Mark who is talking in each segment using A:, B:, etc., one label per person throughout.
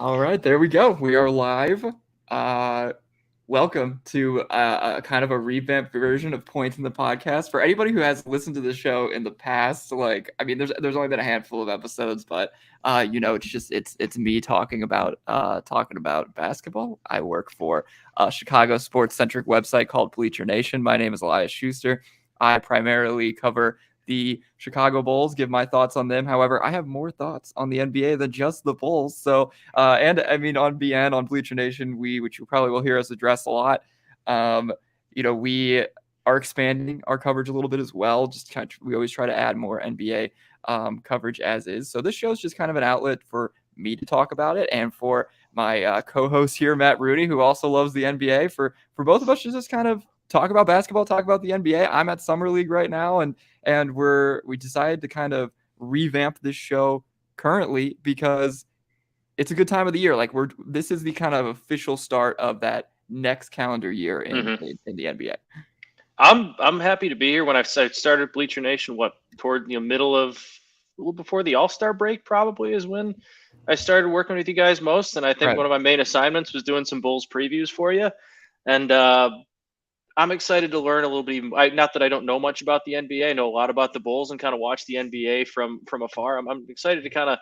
A: All right, there we go. We are live. Uh, Welcome to a kind of a revamped version of Points in the Podcast. For anybody who has listened to the show in the past, there's only been a handful of episodes, but it's me talking about basketball. I work for a Chicago sports centric website called Bleacher Nation. My name is Elias Schuster. I primarily cover the Chicago Bulls, give my thoughts on them. However, I have more thoughts on the NBA than just the Bulls. So, and I mean, on BN, on Bleacher Nation, which you probably will hear us address a lot, um, we are expanding our coverage a little bit as well. Just we always try to add more NBA coverage as is. So this show is just kind of an outlet for me to talk about it, and for my co-host here, Matt Rooney, who also loves the NBA, for both of us to just kind of talk about basketball, talk about the NBA. I'm at summer league right now, and we decided to kind of revamp this show currently because it's a good time of the year. Like this is the kind of official start of that next calendar year in the NBA.
B: I'm happy to be here. When I started Bleacher Nation, toward middle of a little before the All-Star break probably is when I started working with you guys most. And I think one of my main assignments was doing some Bulls previews for you. And I'm excited to learn a little bit. Not that I don't know much about the NBA. I know a lot about the Bulls and kind of watch the NBA from afar. I'm excited to kind of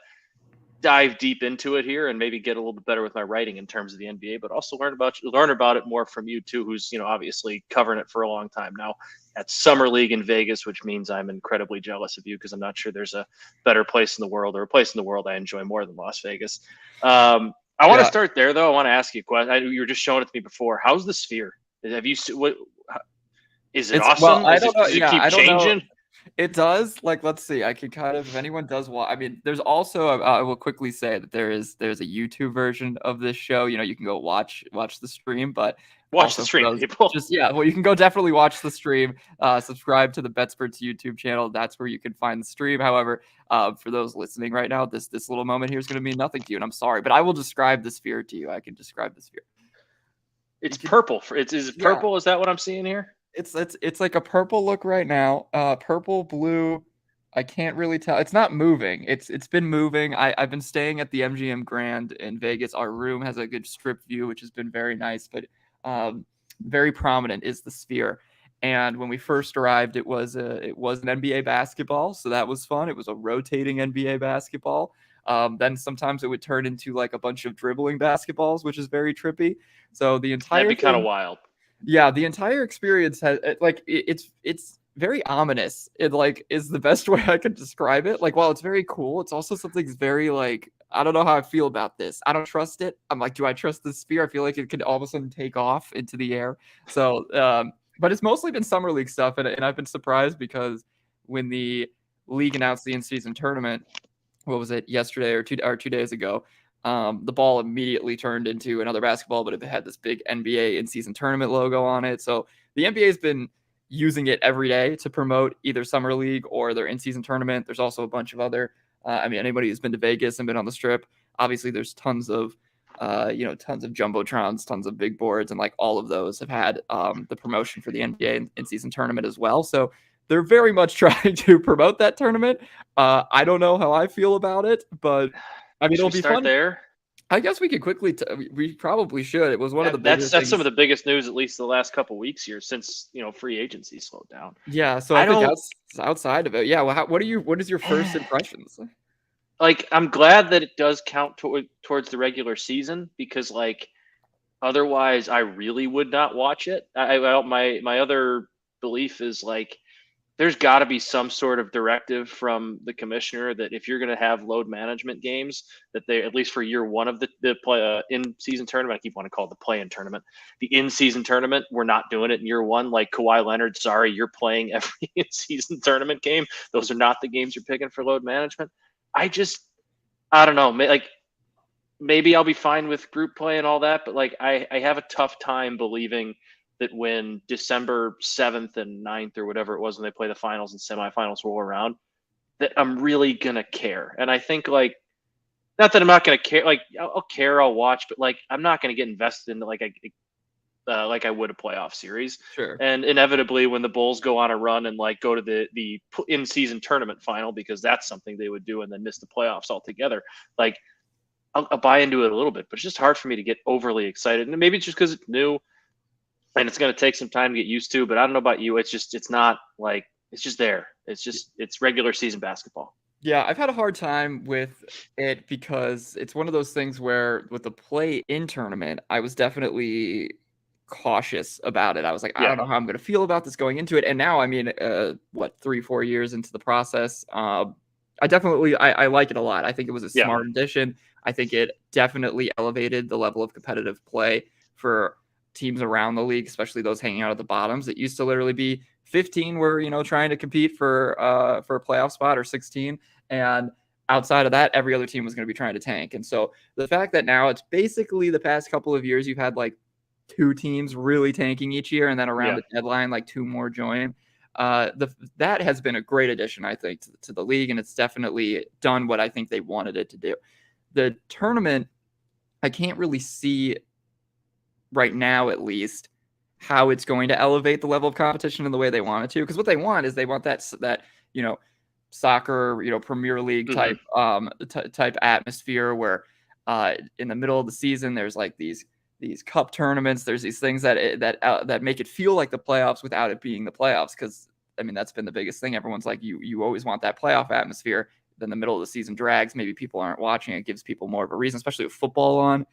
B: dive deep into it here and maybe get a little bit better with my writing in terms of the NBA, but also learn about it more from you too, who's obviously covering it for a long time now at Summer League in Vegas, which means I'm incredibly jealous of you because I'm not sure there's a better place in the world or a place in the world I enjoy more than Las Vegas. I want to start there though. I want to ask you a question. You were just showing it to me before. How's the Sphere? Have you what? Is it awesome?
A: Well, I don't know.
B: Does it keep changing?
A: It does. Like, let's see. I could kind of, if anyone does watch, I mean, there's also, I will quickly say that there's a YouTube version of this show. You can go watch the stream, but
B: watch the stream, people.
A: Well, you can go definitely watch the stream. Subscribe to the BetSperts YouTube channel. That's where you can find the stream. However, for those listening right now, this little moment here is going to mean nothing to you, and I'm sorry, but I will describe the Sphere to you. I can describe the Sphere.
B: It's purple. Is it purple? Is that what I'm seeing here?
A: It's like a purple look right now. Purple, blue. I can't really tell. It's not moving. It's been moving. I've been staying at the MGM Grand in Vegas. Our room has a good strip view, which has been very nice. But very prominent is the Sphere. And when we first arrived, it was an NBA basketball, so that was fun. It was a rotating NBA basketball. Then sometimes it would turn into like a bunch of dribbling basketballs, which is very trippy. So the entire
B: that'd be kind of wild.
A: Yeah, the entire experience has it's very ominous. It like is the best way I could describe it. Like while it's very cool, it's also something that's very like I don't know how I feel about this. I don't trust it. I'm like, do I trust the Sphere? I feel like it could all of a sudden take off into the air. So, but it's mostly been summer league stuff, and I've been surprised because when the league announced the in-season tournament, what was it, yesterday or 2 days ago? The ball immediately turned into another basketball, but it had this big NBA in-season tournament logo on it. So the NBA has been using it every day to promote either Summer League or their in-season tournament. There's also a bunch of other, anybody who's been to Vegas and been on the Strip, obviously there's tons of jumbotrons, tons of big boards, and like all of those have had the promotion for the NBA in-season tournament as well. So they're very much trying to promote that tournament. I don't know how I feel about it, but I mean, it'll be fun.
B: There.
A: I guess we could quickly. We probably should. It was one of the
B: biggest. That's some of the biggest news, at least the last couple of weeks here, since free agency slowed down.
A: Yeah, so I think outside of it, yeah. Well, what is your first impressions?
B: Like, I'm glad that it does count towards the regular season because, like, otherwise, I really would not watch it. My other belief is like, there's got to be some sort of directive from the commissioner that if you're going to have load management games, that they, at least for year one of the play in-season tournament, I keep wanting to call it the play-in tournament, the in-season tournament, we're not doing it in year one. Like Kawhi Leonard, sorry, you're playing every in-season tournament game. Those are not the games you're picking for load management. I don't know. Like, maybe I'll be fine with group play and all that, but like I have a tough time believing that when December 7th and 9th or whatever it was when they play the finals and semifinals roll around, that I'm really going to care. And I think, like, not that I'm not going to care, like, I'll care, I'll watch, but like, I'm not going to get invested in like I would a playoff series.
A: Sure.
B: And inevitably when the Bulls go on a run and like go to the in-season tournament final, because that's something they would do and then miss the playoffs altogether, like, I'll buy into it a little bit, but it's just hard for me to get overly excited. And maybe it's just because it's new and it's going to take some time to get used to. But I don't know about you. It's not like it's just there. It's regular season basketball.
A: Yeah, I've had a hard time with it because it's one of those things where with the play-in tournament, I was definitely cautious about it. I was like, I
B: Yeah.
A: don't know how I'm going to feel about this going into it. And now, I mean, 3-4 years into the process, I like it a lot. I think it was a smart addition. I think it definitely elevated the level of competitive play for teams around the league, especially those hanging out at the bottoms. It used to literally be 15 were, trying to compete for a playoff spot, or 16. And outside of that, every other team was going to be trying to tank. And so the fact that now it's basically the past couple of years, you've had like 2 teams really tanking each year. And then around the deadline, like 2 more join. That has been a great addition, I think, to the league. And it's definitely done what I think they wanted it to do. The tournament, I can't really see right now, at least, how it's going to elevate the level of competition in the way they want it to. Because what they want is that soccer, Premier League type type atmosphere where in the middle of the season there's like these cup tournaments, there's these things that make it feel like the playoffs without it being the playoffs. Because I mean, that's been the biggest thing. Everyone's like, you always want that playoff atmosphere. Then the middle of the season drags. Maybe people aren't watching. It gives people more of a reason, especially with football on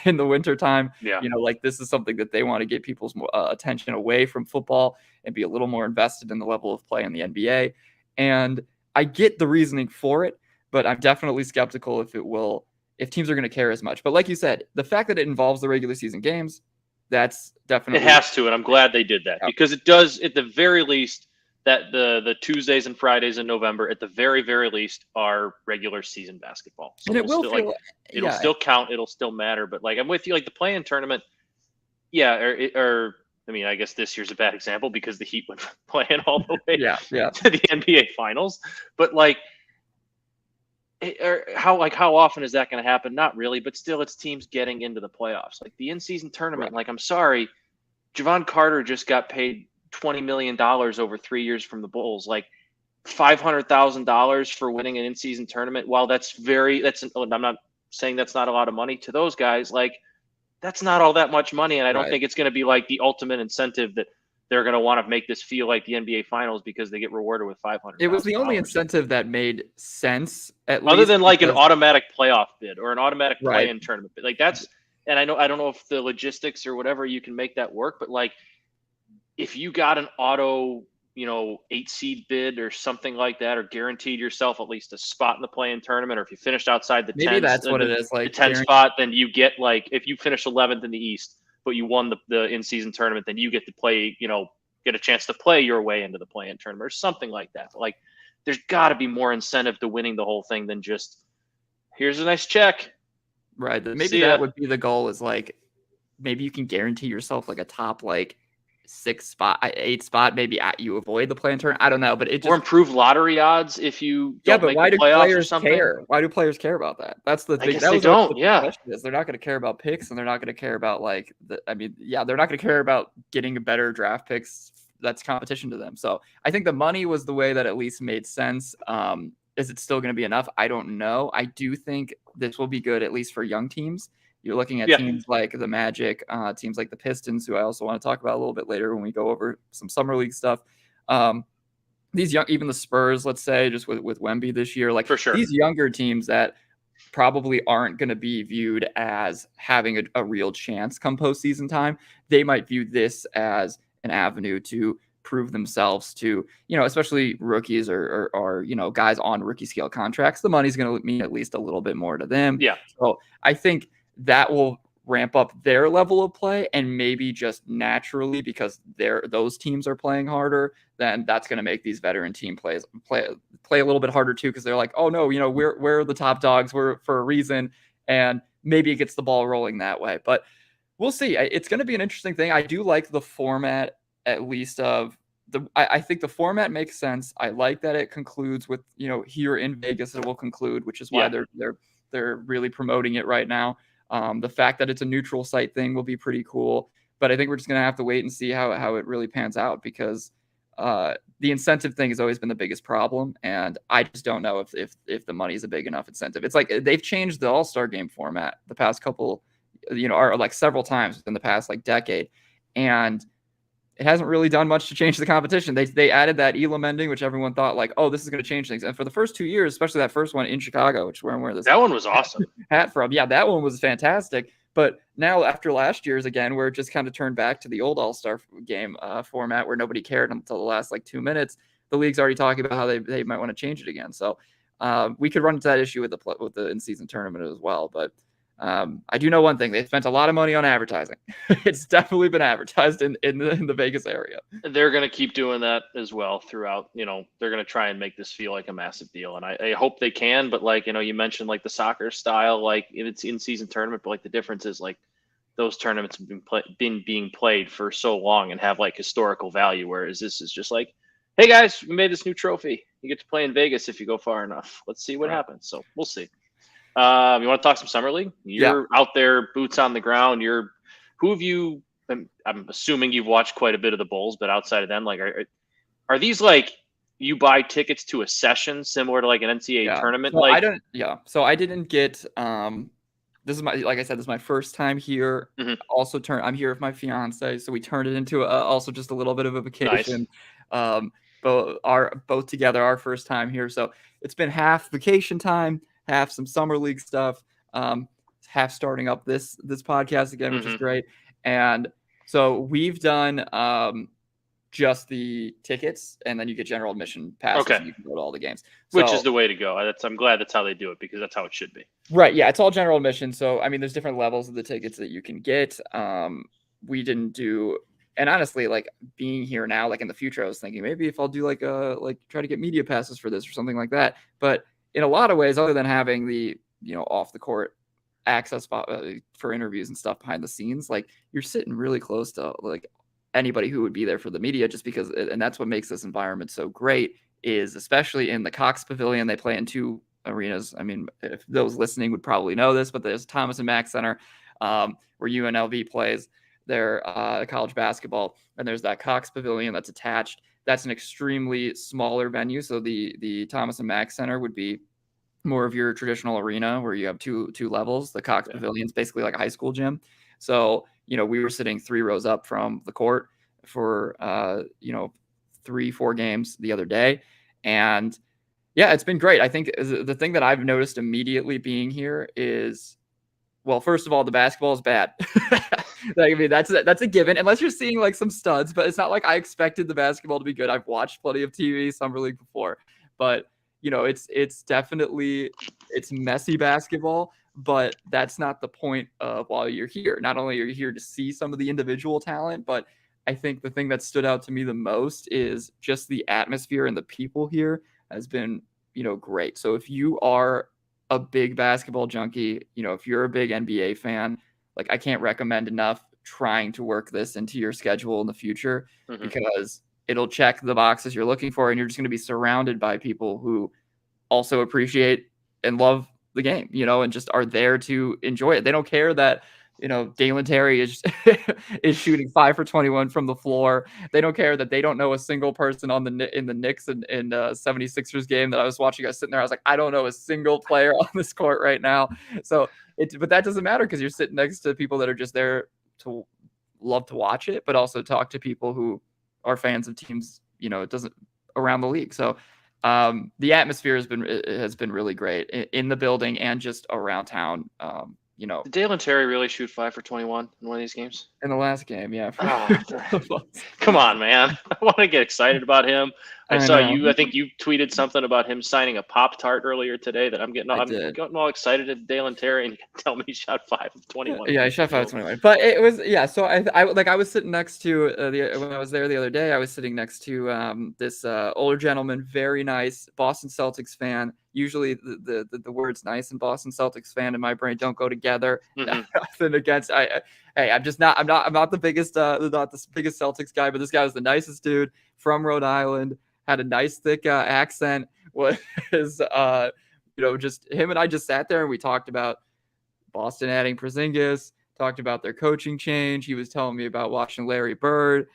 A: in the wintertime.
B: Yeah.
A: Like this is something that they want to get people's attention away from football and be a little more invested in the level of play in the NBA. And I get the reasoning for it, but I'm definitely skeptical if teams are going to care as much. But like you said, the fact that it involves the regular season games, that's definitely.
B: It has to, and I'm glad they did that because it does, at the very least, that the Tuesdays and Fridays in November, at the very, very least, are regular season basketball. So
A: and it will feel
B: it'll still count. It'll still matter. But like, I'm with you. Like the play-in tournament, or I mean, I guess this year's a bad example because the Heat went playing all the way to the NBA Finals. But like, how often is that going to happen? Not really. But still, it's teams getting into the playoffs. Like the in-season tournament. Right. Like, I'm sorry, Javon Carter just got paid $20 million over 3 years from the Bulls, like $500,000 for winning an in-season tournament. While I'm not saying that's not a lot of money to those guys. Like that's not all that much money. And I don't think it's going to be like the ultimate incentive that they're going to want to make this feel like the NBA Finals because they get rewarded with $500.
A: It was the only incentive that made sense, at least,
B: other than like an automatic playoff bid or an automatic play-in tournament. Like that's, and I don't know if the logistics or whatever you can make that work, but like, if you got an auto, 8 seed bid or something like that, or guaranteed yourself at least a spot in the play-in tournament, or if you finished outside the 10,
A: maybe that's what it is. Like
B: the 10 spot, then you get like, if you finish 11th in the East, but you won the in-season tournament, then you get to play, get a chance to play your way into the play-in tournament or something like that. But like, there's got to be more incentive to winning the whole thing than just here's a nice check.
A: Right. Maybe that would be the goal. Is like maybe you can guarantee yourself like a top like 8 spot, maybe you avoid the play-in tournament. I don't know, but it just,
B: or improve lottery odds if you don't
A: but
B: make
A: why
B: the
A: do
B: playoffs
A: players
B: or something.
A: care? Why do players care about that? That's the thing.
B: They don't. Yeah,
A: they're not going to care about picks, and they're not going to care about they're not going to care about getting a better draft picks. That's competition to them. So I think the money was the way that at least made sense. Is it still going to be enough? I don't know. I do think this will be good, at least for young teams. You're looking at teams like the Magic, teams like the Pistons, who I also want to talk about a little bit later when we go over some summer league stuff. These young, even the Spurs, let's say, just with Wemby this year, like
B: for sure,
A: these younger teams that probably aren't going to be viewed as having a real chance come postseason time. They might view this as an avenue to prove themselves to, especially rookies or guys on rookie scale contracts. The money's going to mean at least a little bit more to them.
B: Yeah.
A: So I think that will ramp up their level of play, and maybe just naturally because those teams are playing harder, then that's going to make these veteran team play a little bit harder too, because they're like, oh no, we're the top dogs, we're for a reason, and maybe it gets the ball rolling that way. But we'll see. It's going to be an interesting thing. I do like the format, at least of I think the format makes sense. I like that it concludes with here in Vegas it will conclude, which is why they're really promoting it right now. The fact that it's a neutral site thing will be pretty cool, but I think we're just going to have to wait and see how it really pans out, because the incentive thing has always been the biggest problem, and I just don't know if the money is a big enough incentive. It's like they've changed the All-Star game format the past couple, or like several times in the past like decade, and it hasn't really done much to change the competition. They added that Elam ending, which everyone thought like, oh, this is going to change things. And for the first 2 years, especially that first one in Chicago, which where this
B: that one was awesome
A: hat from. Yeah, that one was fantastic. But now after last year's again, where it just kind of turned back to the old All-Star game format where nobody cared until the last like 2 minutes, the league's already talking about how they might want to change it again. So we could run into that issue with the in-season tournament as well. But I do know one thing: they spent a lot of money on advertising. It's definitely been advertised in the Vegas area.
B: They're going to keep doing that as well throughout. They're going to try and make this feel like a massive deal, and I hope they can. But like you mentioned, like the soccer style, like it's in-season tournament, but like the difference is like those tournaments have been being played for so long and have like historical value, whereas this is just like, hey guys, we made this new trophy. You get to play in Vegas if you go far enough. Let's see what happens. So we'll see. You want to talk some summer league? You're out there, boots on the ground. Who have you? I'm assuming you've watched quite a bit of the Bulls, but outside of them, like, are these like you buy tickets to a session similar to like an NCAA tournament?
A: So
B: like,
A: So I didn't get. This is like I said, this is my first time here.
B: Mm-hmm.
A: Also, I'm here with my fiance, so we turned it into also just a little bit of a vacation. Nice. Both together, our first time here, so it's been half vacation time, half some summer league stuff, half starting up this podcast again, which is great. And so we've done just the tickets, and then you get general admission passes, and you can go to all the games.
B: Which is the way to go. I'm glad that's how they do it, because that's how it should be.
A: Right. Yeah, it's all general admission. So I mean, there's different levels of the tickets that you can get. We didn't do. And honestly, like being here now, like in the future, I was thinking maybe if I'll do like try to get media passes for this or something like that. But in a lot of ways, other than having the off the court access for interviews and stuff behind the scenes, like you're sitting really close to like anybody who would be there for the media, just because, and that's what makes this environment so great, is especially in the Cox Pavilion. They play in two arenas. I mean, if those listening would probably know this, but there's Thomas and Mack Center, where UNLV plays their college basketball, and there's that Cox Pavilion that's attached. That's an extremely smaller venue. So the Thomas and Mack Center would be more of your traditional arena where you have two levels. The Cox Pavilion is basically like a high school gym. So, we were sitting 3 rows up from the court for 3-4 games the other day. And yeah, it's been great. I think the thing that I've noticed immediately being here is, well, first of all, the basketball is bad. I mean, that's a given, unless you're seeing like some studs, but it's not like I expected the basketball to be good. I've watched plenty of TV summer league before, but it's definitely, it's messy basketball, but that's not the point of while you're here. Not only are you here to see some of the individual talent, but I think the thing that stood out to me the most is just the atmosphere, and the people here has been, great. So if you are a big basketball junkie, if you're a big NBA fan, like I can't recommend enough trying to work this into your schedule in the future, because it'll check the boxes you're looking for, and you're just going to be surrounded by people who also appreciate and love the game, and just are there to enjoy it. They don't care that, Dalen Terry is is shooting 5 for 21 from the floor. They don't care that they don't know a single person in the Knicks and 76ers game that I was watching. I was sitting there, I was like, I don't know a single player on this court right now. So but that doesn't matter, because you're sitting next to people that are just there to love to watch it, but also talk to people who are fans of teams, it doesn't around the league. So the atmosphere has been really great in the building and just around town.
B: Did Dalen Terry really shoot 5 for 21 in one of these games?
A: In the last game, yeah.
B: Come on, man. I want to get excited about him. I think you tweeted something about him signing a Pop-Tart earlier today that I'm getting all excited at Dalen Terry, and you tell me he shot 5 of 21.
A: Yeah, he shot 5 of 21. But it was, so I was sitting next to, when I was there the other day, I was sitting next to this older gentleman, very nice Boston Celtics fan. Usually the words nice and Boston Celtics fan in my brain don't go together. Nothing against, I'm not the biggest Celtics guy, but this guy was the nicest dude from Rhode Island, had a nice thick accent, was just him and I just sat there and we talked about Boston adding Porzingis, talked about their coaching change. He was telling me about watching Larry Bird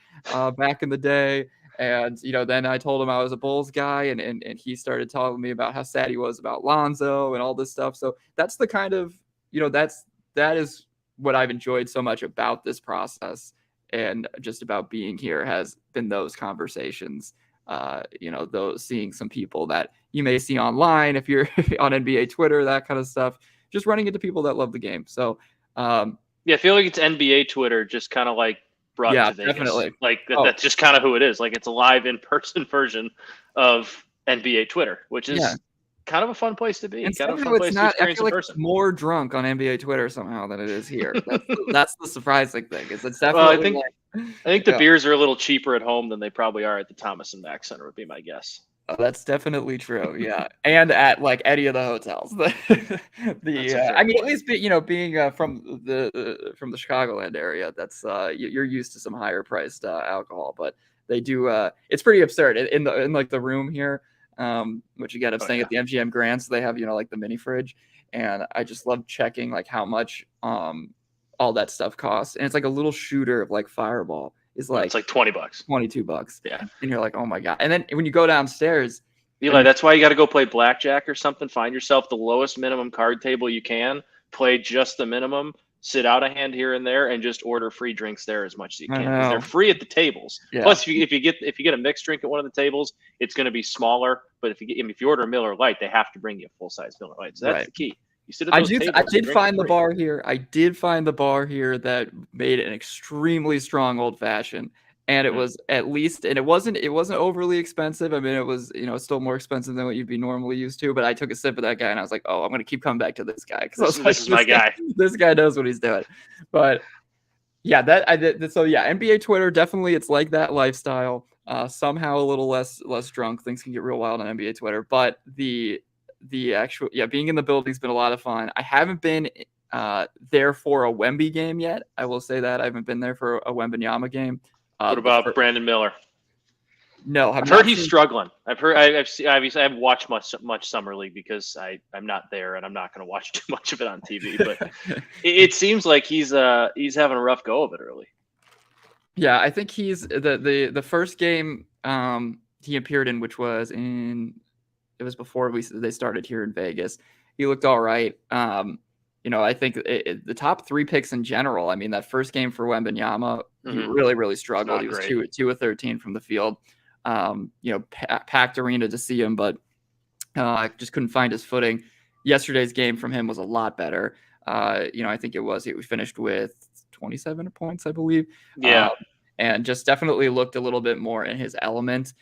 A: back in the day. And, then I told him I was a Bulls guy, and he started telling me about how sad he was about Lonzo and all this stuff. So that's the kind of, that is what I've enjoyed so much about this process and just about being here has been those conversations. Those seeing some people that you may see online if you're on NBA Twitter, that kind of stuff, just running into people that love the game. So,
B: I feel like it's NBA Twitter just kind of like brought to Vegas.
A: Definitely.
B: Like that's just kind of who it is. Like it's a live in-person version of NBA Twitter, which is kind of a fun place to be.
A: And
B: kind of a
A: fun place to experience in person. It's more drunk on NBA Twitter somehow than it is here. That's the surprising thing. It's definitely.
B: Well, I think the beers are a little cheaper at home than they probably are at the Thomas and Mack Center would be my guess.
A: Oh, that's definitely true. Yeah, and at like any of the hotels. I mean, at least being from the Chicagoland area, that's you're used to some higher priced alcohol, but they do. It's pretty absurd in the room here. Which again, I'm staying at the MGM Grand, so they have like the mini fridge, and I just love checking like how much all that stuff costs, and it's like a little shooter of like Fireball is like
B: it's like $20,
A: $22.
B: Yeah,
A: and you're like, oh my god! And then when you go downstairs,
B: Eli, that's why you got to go play blackjack or something. Find yourself the lowest minimum card table you can, play just the minimum, sit out a hand here and there, and just order free drinks there as much as you can because they're free at the tables. Yeah. Plus, if you get a mixed drink at one of the tables, it's going to be smaller. But if you order a Miller Lite, they have to bring you a full size Miller Lite. So that's the key. You sit at those tables. I did find the bar here.
A: I did find the bar here that made an extremely strong old fashioned, and it was at least, and it wasn't overly expensive. I mean, it was still more expensive than what you'd be normally used to. But I took a sip of that guy, and I was like, oh, I'm going to keep coming back to this guy because
B: this is my guy.
A: This guy knows what he's doing. But yeah, So yeah, NBA Twitter definitely it's like that lifestyle. Somehow a little less drunk. Things can get real wild on NBA Twitter, but the actual being in the building's been a lot of fun. I haven't been there for a Wemby game yet. I will say that I haven't been there for a Wembanyama game.
B: What about Brandon Miller?
A: No,
B: I've heard he's struggling. I've watched much summer league because I'm not there and I'm not going to watch too much of it on TV. But it seems like he's having a rough go of it early.
A: Yeah, I think he's the first game he appeared in, which was it was before they started here in Vegas. He looked all right. I think the top 3 picks in general. I mean, that first game for Wembanyama, he really, really struggled. He was 2 of 13 from the field. Packed arena to see him, but just couldn't find his footing. Yesterday's game from him was a lot better. I think we finished with 27 points, I believe.
B: Yeah.
A: And just definitely looked a little bit more in his element.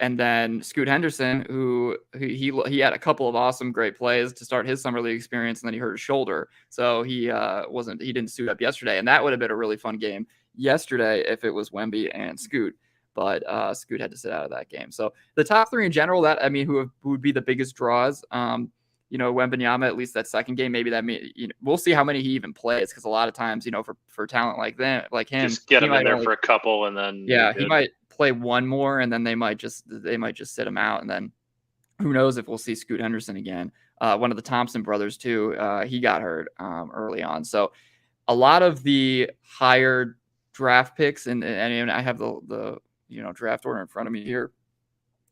A: And then Scoot Henderson, who he had a couple of awesome, great plays to start his summer league experience, and then he hurt his shoulder, so he didn't suit up yesterday, and that would have been a really fun game yesterday if it was Wemby and Scoot, but Scoot had to sit out of that game. So the top 3 in general, who would be the biggest draws, Wembanyama, at least that second game, maybe we'll see how many he even plays, because a lot of times, for talent like him,
B: just get him in there for a couple, and then
A: he might play one more, and then they might just sit him out, and then who knows if we'll see Scoot Henderson again. One of the Thompson brothers too, he got hurt early on. So a lot of the higher draft picks, and I have the draft order in front of me here.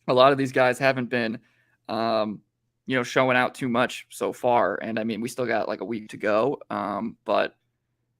A: A lot of these guys haven't been showing out too much so far, and I mean we still got like a week to go. But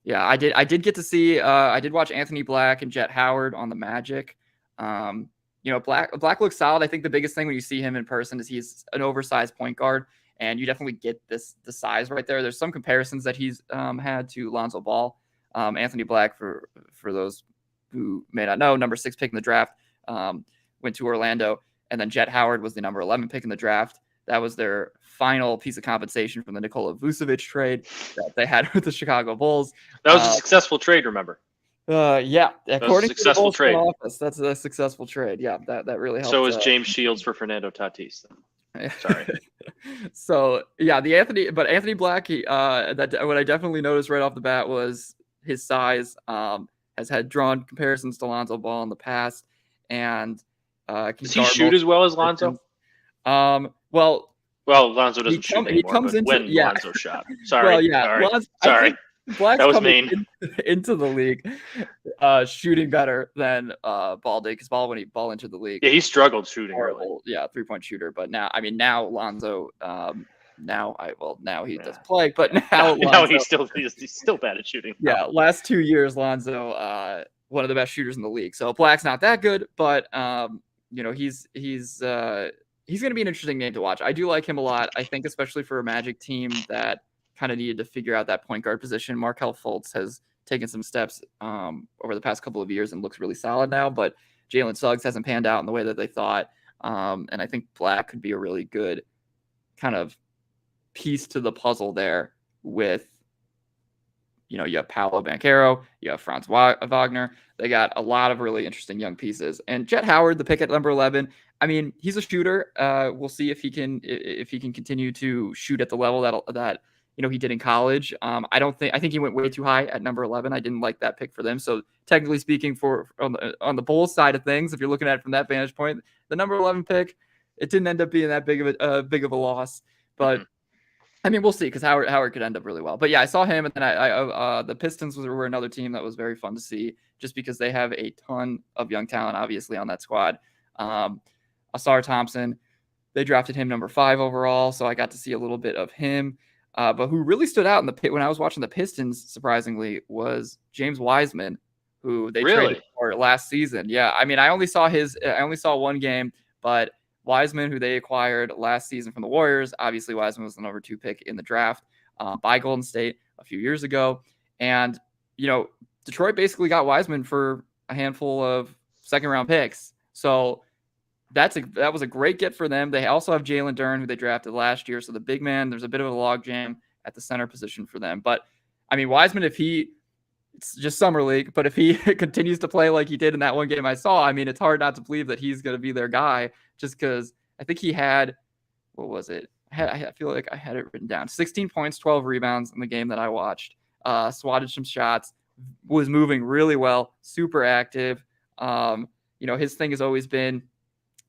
A: yeah, I did get to see. I did watch Anthony Black and Jet Howard on the Magic. Black looks solid. I think the biggest thing when you see him in person is he's an oversized point guard, and you definitely get the size right there. There's some comparisons that he's had to Lonzo Ball. Anthony Black, for those who may not know, number 6 pick in the draft, went to Orlando, and then Jet Howard was the number 11 pick in the draft. That was their final piece of compensation from the Nikola Vucevic trade that they had with the Chicago Bulls.
B: That was a successful trade, remember?
A: Yeah, according
B: to the Bulls trade
A: office, that's a successful trade. Yeah, that really helped.
B: So is James Shields for Fernando Tatis. Sorry.
A: So yeah, Anthony Black, what I definitely noticed right off the bat was his size. Has had drawn comparisons to Lonzo Ball in the past, and
B: does he shoot as well as Lonzo?
A: Well,
B: Lonzo doesn't shoot anymore. Lonzo shot. Sorry.
A: Well, yeah.
B: Sorry.
A: Black's
B: That was
A: coming
B: mean.
A: into the league, shooting better than Ball did, because when he entered the league,
B: Yeah, he struggled shooting early.
A: horrible, 3-point shooter. But now Lonzo, now he
B: Yeah.
A: doesn't play, but now Lonzo,
B: he's still bad at shooting. Now.
A: last 2 years Lonzo, one of the best shooters in the league. So Black's not that good, but he's going to be an interesting name to watch. I do like him a lot. I think especially for a Magic team that kind of needed to figure out that point guard position. Markelle Fultz has taken some steps over the past couple of years and looks really solid now, but Jalen Suggs hasn't panned out in the way that they thought. And I think Black could be a really good kind of piece to the puzzle there with, you have Paolo Banchero, you have Franz Wagner. They got a lot of really interesting young pieces. And Jet Howard, the pick at number 11, I mean, he's a shooter. We'll see if he can continue to shoot at the level that he did in college. I think he went way too high at number 11. I didn't like that pick for them. So technically speaking, on the Bulls side of things, if you're looking at it from that vantage point, the number 11 pick, it didn't end up being that big of a loss. But I mean, we'll see, because Howard could end up really well. But yeah, I saw him, and then the Pistons were another team that was very fun to see, just because they have a ton of young talent, obviously, on that squad. Asar Thompson, they drafted him number 5 overall, so I got to see a little bit of him. But who really stood out in the pit when I was watching the Pistons, surprisingly, was James Wiseman, who they traded for last season. Yeah, I mean, I only saw one game, but Wiseman, who they acquired last season from the Warriors. Obviously, Wiseman was the number 2 pick in the draft by Golden State a few years ago. And, Detroit basically got Wiseman for a handful of second-round picks. So that was a great get for them. They also have Jalen Duren, who they drafted last year. So the big man, there's a bit of a logjam at the center position for them. But, I mean, Wiseman, it's just summer league, but if he continues to play like he did in that one game I saw, I mean, it's hard not to believe that he's going to be their guy, just because I think he had, what was it? I feel like I had it written down. 16 points, 12 rebounds in the game that I watched. Swatted some shots, was moving really well, super active. His thing has always been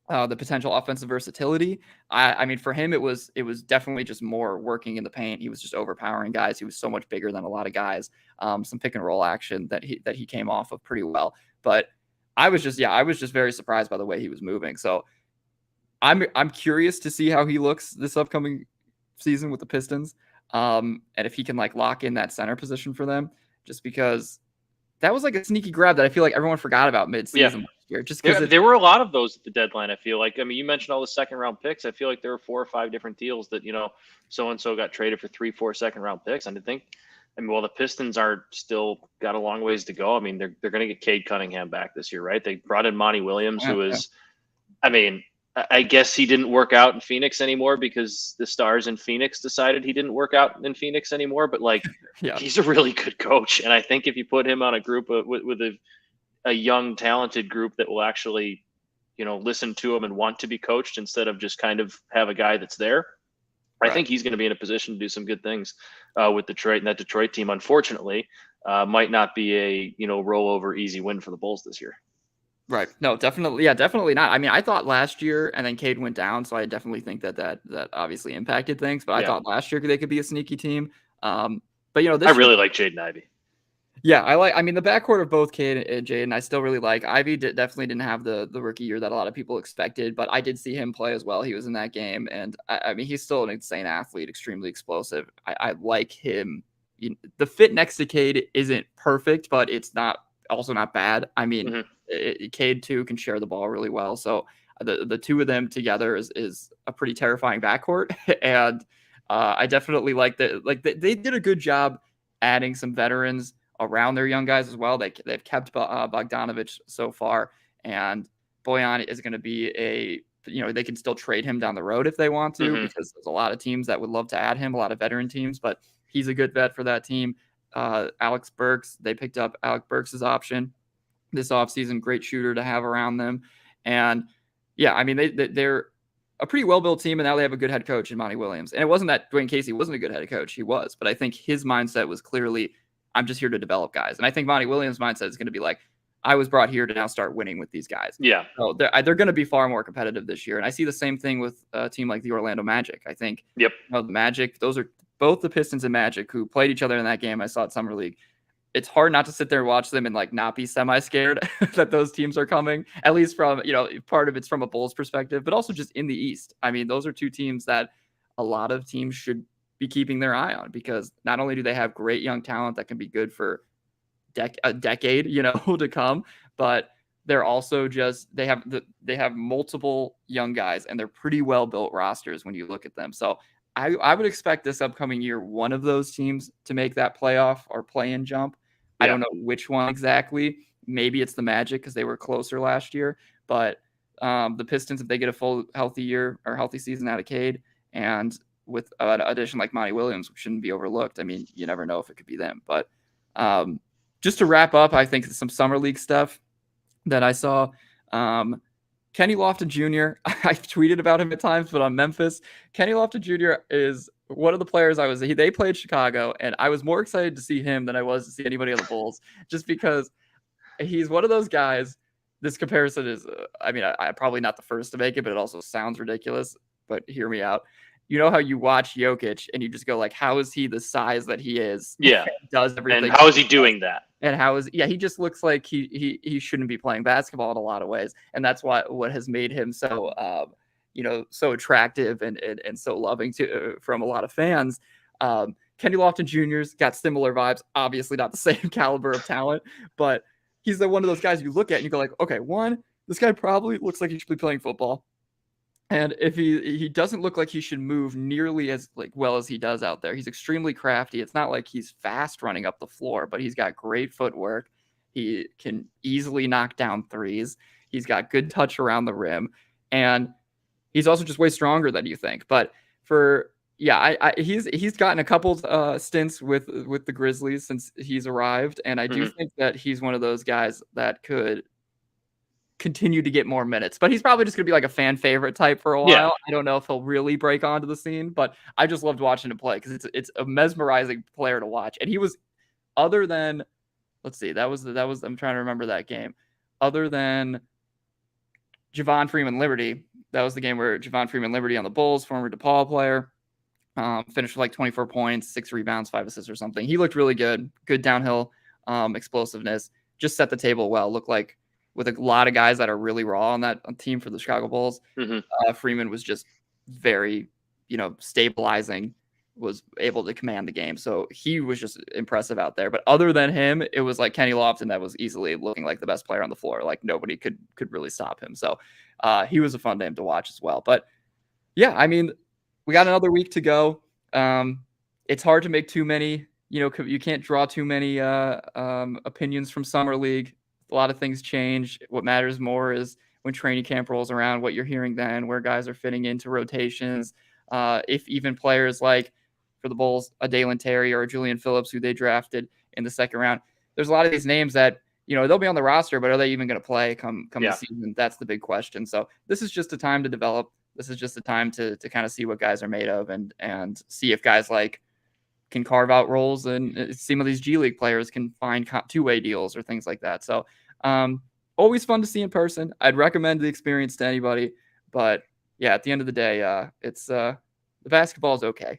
A: the potential offensive versatility. I mean, for him, it was definitely just more working in the paint. He was just overpowering guys. He was so much bigger than a lot of guys. Some pick and roll action that he came off of pretty well. But I was just very surprised by the way he was moving. So I'm curious to see how he looks this upcoming season with the Pistons, and if he can lock in that center position for them. Just because that was a sneaky grab that I feel like everyone forgot about mid-season last year. Just because
B: there were a lot of those at the deadline. I feel like, I mean, you mentioned all the second-round picks. I feel like there were 4 or 5 different deals that so and so got traded for 3-4 second-round picks. And the Pistons are still got a long ways to go. I mean, they're going to get Cade Cunningham back this year, right? They brought in Monty Williams, who is, I mean, I guess he didn't work out in Phoenix anymore because the stars in Phoenix decided he didn't work out in Phoenix anymore. But he's a really good coach. And I think if you put him on a group with a young, talented group that will actually, listen to him and want to be coached instead of just kind of have a guy that's there, right. I think he's going to be in a position to do some good things with Detroit. And that Detroit team, unfortunately, might not be a, rollover easy win for the Bulls this year.
A: Right. No, definitely. Yeah, definitely not. I mean, I thought last year, and then Cade went down, so I definitely think that obviously impacted things. But I thought last year they could be a sneaky team. But this
B: I really like Jaden Ivey.
A: Yeah, I mean, the backcourt of both Cade and Jaden, I still really like. Ivy definitely didn't have the rookie year that a lot of people expected, but I did see him play as well. He was in that game, and I mean, he's still an insane athlete, extremely explosive. I like him. The fit next to Cade isn't perfect, but it's also not bad. I mean, Cade too can share the ball really well. So the two of them together is a pretty terrifying backcourt. And I definitely like that. They did a good job adding some veterans around their young guys as well. They've kept Bogdanovich so far, and Bojan is going to be they can still trade him down the road if they want to, because there's a lot of teams that would love to add him, a lot of veteran teams, but he's a good vet for that team. Alex Burks, they picked up Alex Burks' option this offseason. Great shooter to have around them. And yeah, I mean, they're a pretty well-built team, and now they have a good head coach in Monty Williams. And it wasn't that Dwayne Casey wasn't a good head coach. He was. But I think his mindset was clearly, I'm just here to develop guys. And I think Monty Williams' mindset is going to be like, I was brought here to now start winning with these guys.
B: Yeah.
A: So they're going to be far more competitive this year. And I see the same thing with a team like the Orlando Magic. I think the Magic, those are both the Pistons and Magic, who played each other in that game I saw at Summer League, it's hard not to sit there and watch them and like not be semi-scared that those teams are coming, at least from, part of it's from a Bulls perspective, but also just in the East. I mean, those are two teams that a lot of teams should be keeping their eye on, because not only do they have great young talent that can be good for a decade, to come, but they're also just, they have multiple young guys, and they're pretty well built rosters when you look at them. So I would expect this upcoming year one of those teams to make that playoff or play-in jump. Yeah. I don't know which one exactly. Maybe it's the Magic because they were closer last year, but the Pistons, if they get a full healthy year or healthy season out of Cade, and with an addition like Monty Williams, which shouldn't be overlooked. I mean, you never know if it could be them. But just to wrap up, I think some Summer League stuff that I saw. Kenny Lofton Jr., I've tweeted about him at times, but on Memphis, Kenny Lofton Jr. is one of the players they played Chicago, and I was more excited to see him than I was to see anybody on the Bulls, just because he's one of those guys. This comparison is, I'm probably not the first to make it, but it also sounds ridiculous, but hear me out. You know how you watch Jokic and you just go like, how is he the size that he is?
B: Yeah.
A: Does everything.
B: And how is he doing that?
A: And he just looks like he shouldn't be playing basketball in a lot of ways. And that's what has made him so, so attractive and so loving from a lot of fans. Kenny Lofton Jr.'s got similar vibes, obviously not the same caliber of talent, but he's one of those guys you look at and you go like, okay, one, this guy probably looks like he should be playing football. And if he doesn't look like he should move nearly as well as he does out there. He's extremely crafty. It's not like he's fast running up the floor, but he's got great footwork. He can easily knock down threes. He's got good touch around the rim, and he's also just way stronger than you think. But he's gotten a couple stints with the Grizzlies since he's arrived, and I do think that he's one of those guys that could continue to get more minutes, but he's probably just gonna be like a fan favorite type for a while. Yeah. I don't know if he'll really break onto the scene, but I just loved watching him play because it's a mesmerizing player to watch. And he was, other than, let's see, that was I'm trying to remember that game. Other than Javon Freeman Liberty, that was the game where Javon Freeman Liberty on the Bulls, former DePaul player, finished with like 24 points, 6 rebounds, 5 assists or something. He looked really good downhill explosiveness, just set the table well. Looked like, with a lot of guys that are really raw on that team for the Chicago Bulls, Freeman was just very, stabilizing, was able to command the game. So he was just impressive out there. But other than him, it was like Kenny Lofton that was easily looking like the best player on the floor. Like nobody could really stop him. So he was a fun name to watch as well. But yeah, I mean, we got another week to go. It's hard to make too many, you can't draw too many opinions from Summer League. A lot of things change. What matters more is when training camp rolls around, what you're hearing then, where guys are fitting into rotations. If even players like, for the Bulls, a Dalen Terry or a Julian Phillips, who they drafted in the second round. There's a lot of these names that, they'll be on the roster, but are they even going to play come the season? That's the big question. So this is just a time to develop. This is just a time to kind of see what guys are made of and see if guys can carve out roles, and some of these G League players can find two-way deals or things like that. So always fun to see in person. I'd recommend the experience to anybody, but yeah, at the end of the day, it's the basketball's okay.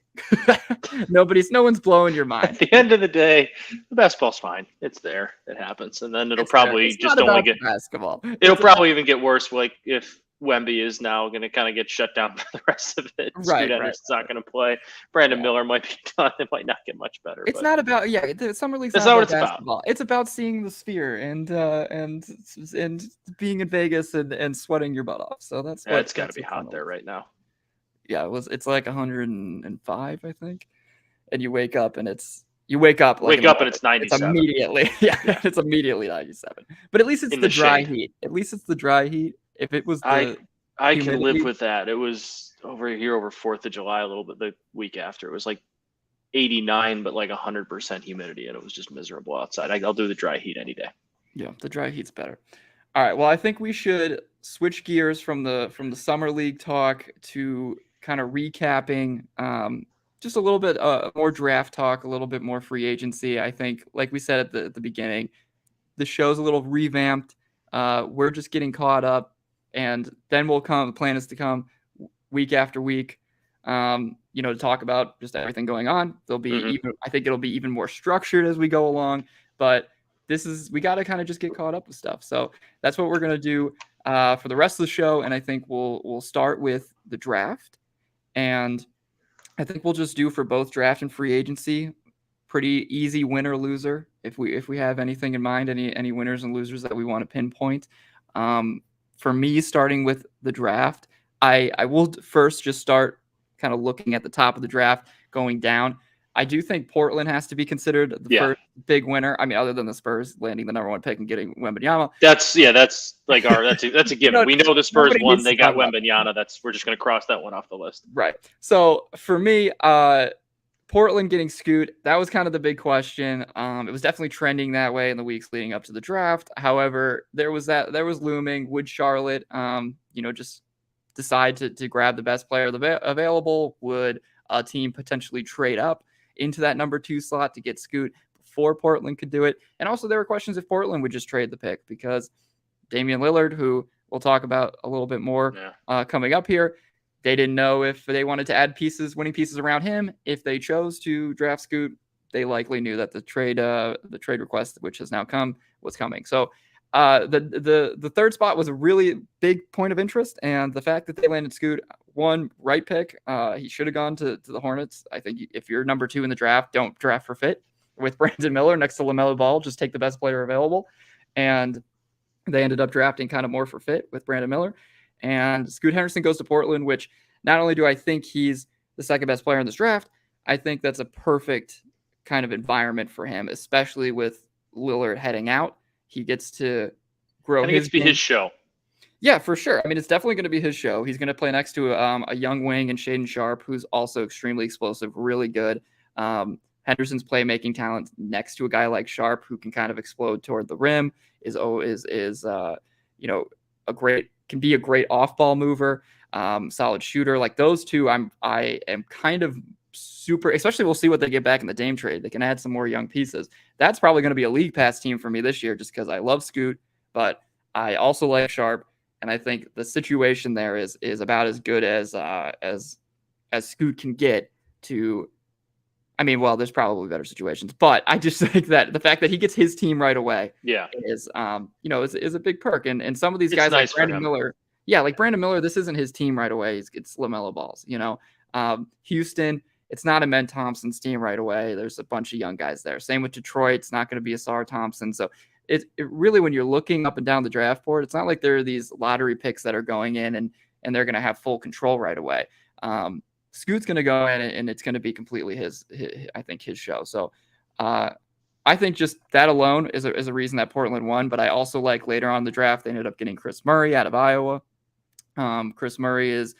A: No one's blowing your mind.
B: At the end of the day, the basketball's fine. It's there. It happens. And then it'll probably just only get
A: basketball.
B: It'll probably even get worse. Like if Wemby is now going to kind of get shut down for the rest of it. Scoot Henderson's not going to play. Brandon Miller might be done. It might not get much better.
A: It's not about the Summer League's not about basketball. It's about seeing the Sphere and being in Vegas and sweating your butt off. So that's
B: it's got to be hot there right now.
A: Yeah, it's like 105, I think. And you wake up and it's 97.
B: It's
A: immediately it's immediately 97. But at least it's the dry heat. At least it's the dry heat. If it was
B: I can live with that. It was over 4th of July a little bit the week after. It was like 89, but like 100% humidity, and it was just miserable outside. I'll do the dry heat any day.
A: Yeah, the dry heat's better. All right. Well, I think we should switch gears from the Summer League talk to kind of recapping just a little bit more draft talk, a little bit more free agency. I think, like we said at the beginning, the show's a little revamped. We're just getting caught up. And then the plan is to come week after week, to talk about just everything going on.
B: Mm-hmm.
A: I think it'll be even more structured as we go along, but we got to kind of just get caught up with stuff. So that's what we're going to do for the rest of the show. And I think we'll start with the draft, and I think we'll just do for both draft and free agency, pretty easy winner loser. If we have anything in mind, any winners and losers that we want to pinpoint. For me, starting with the draft, I will first just start kind of looking at the top of the draft, going down. I do think Portland has to be considered the first big winner. I mean, other than the Spurs landing the number 1 pick and getting Wembanyama.
B: That's like that's a given. We know the Spurs won. They got Wembanyama. We're just going to cross that one off the list.
A: Right. So for me, Portland getting Scoot, that was kind of the big question. It was definitely trending that way in the weeks leading up to the draft. However, there was looming. Would Charlotte, just decide to grab the best player available? Would a team potentially trade up into that number 2 slot to get Scoot before Portland could do it? And also there were questions if Portland would just trade the pick, because Damian Lillard, who we'll talk about a little bit more coming up here, they didn't know if they wanted to add winning pieces around him. If they chose to draft Scoot, they likely knew that the trade request, which has now come, was coming. So the third spot was a really big point of interest, and the fact that they landed Scoot, one, right pick. He should have gone to the Hornets. I think if you're number 2 in the draft, don't draft for fit with Brandon Miller next to LaMelo Ball. Just take the best player available, and they ended up drafting kind of more for fit with Brandon Miller. And Scoot Henderson goes to Portland, which not only do I think he's the second best player in this draft, I think that's a perfect kind of environment for him, especially with Lillard heading out. He gets to grow. I think
B: it's his show.
A: Yeah, for sure. I mean, it's definitely going to be his show. He's going to play next to a young wing and Shaedon Sharpe, who's also extremely explosive, really good. Henderson's playmaking talent next to a guy like Sharpe, who can kind of explode toward the rim, can be a great off-ball mover, solid shooter. Like those two, I am kind of super, especially we'll see what they get back in the Dame trade. They can add some more young pieces. That's probably going to be a league pass team for me this year, just because I love Scoot, but I also like Sharpe, and I think the situation there is about as good as Scoot can get to. I mean, well, there's probably better situations, but I just think that the fact that he gets his team right away is a big perk. And some of these guys like Brandon Miller, like Brandon Miller, this isn't his team right away. It's LaMelo Ball's, Houston, it's not Amen Thompson's team right away. There's a bunch of young guys there. Same with Detroit. It's not going to be Asar Thompson. So it really, when you're looking up and down the draft board, it's not like there are these lottery picks that are going in and they're going to have full control right away. Scoot's going to go in and it's going to be completely his show. So I think just that alone is a reason that Portland won. But I also like later on in the draft, they ended up getting Chris Murray out of Iowa. Chris Murray is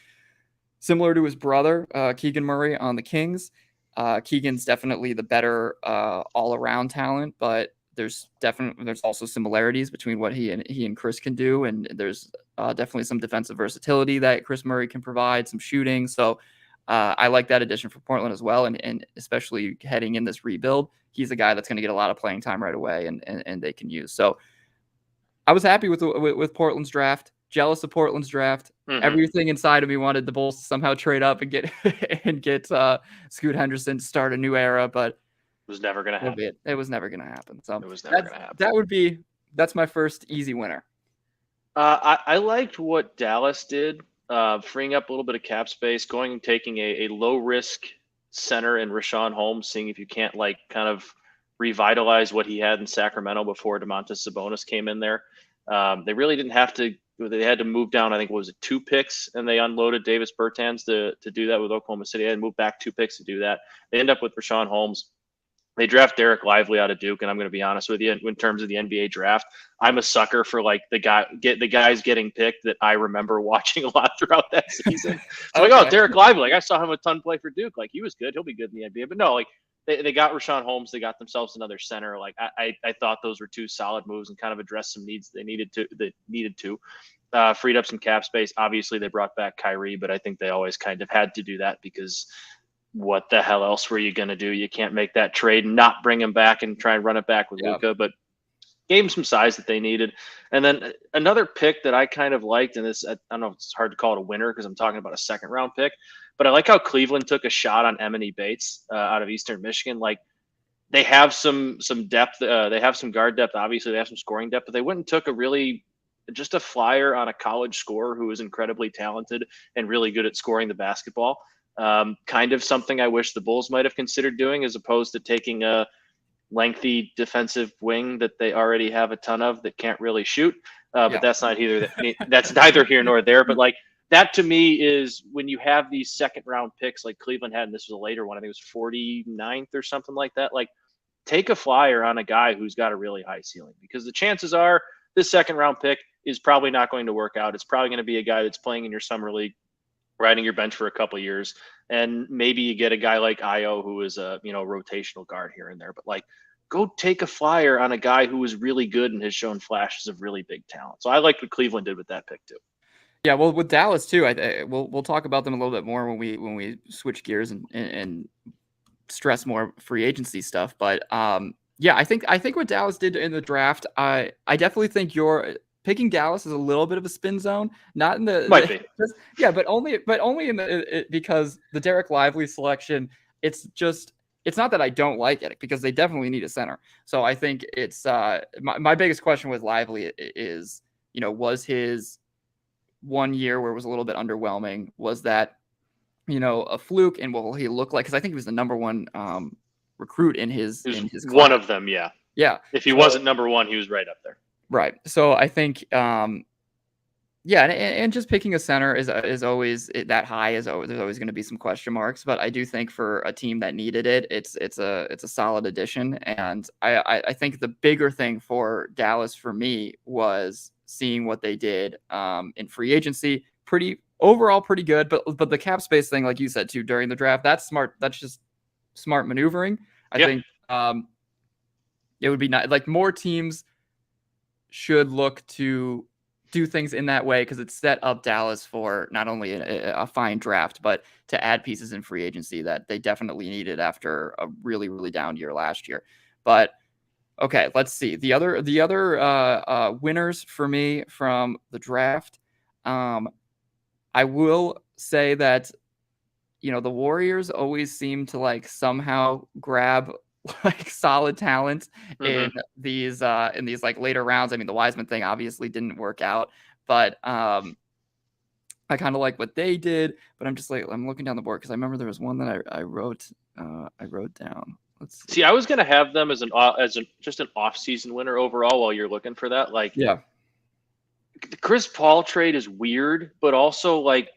A: similar to his brother, Keegan Murray, on the Kings. Keegan's definitely the better all-around talent, but there's also similarities between what he and Chris can do. And there's definitely some defensive versatility that Chris Murray can provide, some shooting. So I like that addition for Portland as well, and especially heading in this rebuild, he's a guy that's going to get a lot of playing time right away, and they can use. So I was happy with Portland's draft. Jealous of Portland's draft. Mm-hmm. Everything inside of me wanted the Bulls to somehow trade up and get Scoot Henderson to start a new era, but
B: it was never going to happen.
A: It was never going to happen. So
B: it was never going to happen.
A: That's my first easy winner.
B: I liked what Dallas did. Freeing up a little bit of cap space, going and taking a low risk center in Rashawn Holmes, seeing if you can't kind of revitalize what he had in Sacramento before Domantas Sabonis came in there. They really didn't have to. They had to move down, I think, 2 picks, and they unloaded Davis Bertans to do that with Oklahoma City. They had to move back 2 picks to do that. They end up with Rashawn Holmes. They draft Derek Lively out of Duke, and I'm going to be honest with you, in terms of the NBA draft, I'm a sucker for the guys getting picked that I remember watching a lot throughout that season. So okay. Derek Lively, I saw him a ton play for Duke. He was good. He'll be good in the NBA. But no, they got Rashawn Holmes. They got themselves another center. I thought those were 2 solid moves and kind of addressed some needs they needed to. Freed up some cap space. Obviously, they brought back Kyrie, but I think they always kind of had to do that because what the hell else were you going to do? You can't make that trade and not bring him back and try and run it back with Luka. But gave them some size that they needed. And then another pick that I kind of liked, and this, I don't know if it's hard to call it a winner because I'm talking about a second round pick, but I like how Cleveland took a shot on Emily Bates out of Eastern Michigan. Like, they have some depth. They have some guard depth. Obviously, they have some scoring depth, but they went and took just a flyer on a college scorer who is incredibly talented and really good at scoring the basketball. Kind of something I wish the Bulls might have considered doing, as opposed to taking a lengthy defensive wing that they already have a ton of that can't really shoot. But that's neither here nor there. But like, that to me is when you have these second round picks like Cleveland had, and this was a later one, I think it was 49th or something like that. Like, take a flyer on a guy who's got a really high ceiling, because the chances are this second round pick is probably not going to work out. It's probably going to be a guy that's playing in your summer league, riding your bench for a couple of years, and maybe you get a guy like Io who is a rotational guard here and there. But like, go take a flyer on a guy who is really good and has shown flashes of really big talent. So I like what Cleveland did with that pick too.
A: Yeah, well, with Dallas too, we'll talk about them a little bit more when we switch gears and stress more free agency stuff. But yeah, I think what Dallas did in the draft, I definitely think you're picking Dallas is a little bit of a spin zone, not in the yeah, but only in the because the Derek Lively selection, it's not that I don't like it, because they definitely need a center. So I think it's my biggest question with Lively is, was his 1 year where it was a little bit underwhelming, was that a fluke, and what will he look like? Because I think he was the number one recruit in his class.
B: One of them, yeah. If he wasn't number one, he was right up there.
A: Right. So I think yeah, and just picking a center is always that high. There's always going to be some question marks, but I do think for a team that needed it, it's a solid addition. And I think the bigger thing for Dallas for me was seeing what they did in free agency. Overall pretty good, but the cap space thing, like you said too, during the draft, that's smart. That's just smart maneuvering. I think it would be nice. Like, more teams should look to do things in that way, because it set up Dallas for not only a fine draft, but to add pieces in free agency that they definitely needed after a really, really down year last year. But okay, let's see the other winners for me from the draft. I will say that the Warriors always seem to like somehow grab like solid talent in these like later rounds. I mean, the Wiseman thing obviously didn't work out, but I kind of like what they did. But I'm just like, I'm looking down the board because I remember there was one that I wrote down. Let's see.
B: I was gonna have them as just an off-season winner overall. While you're looking for that, like,
A: yeah,
B: the Chris Paul trade is weird, but also like,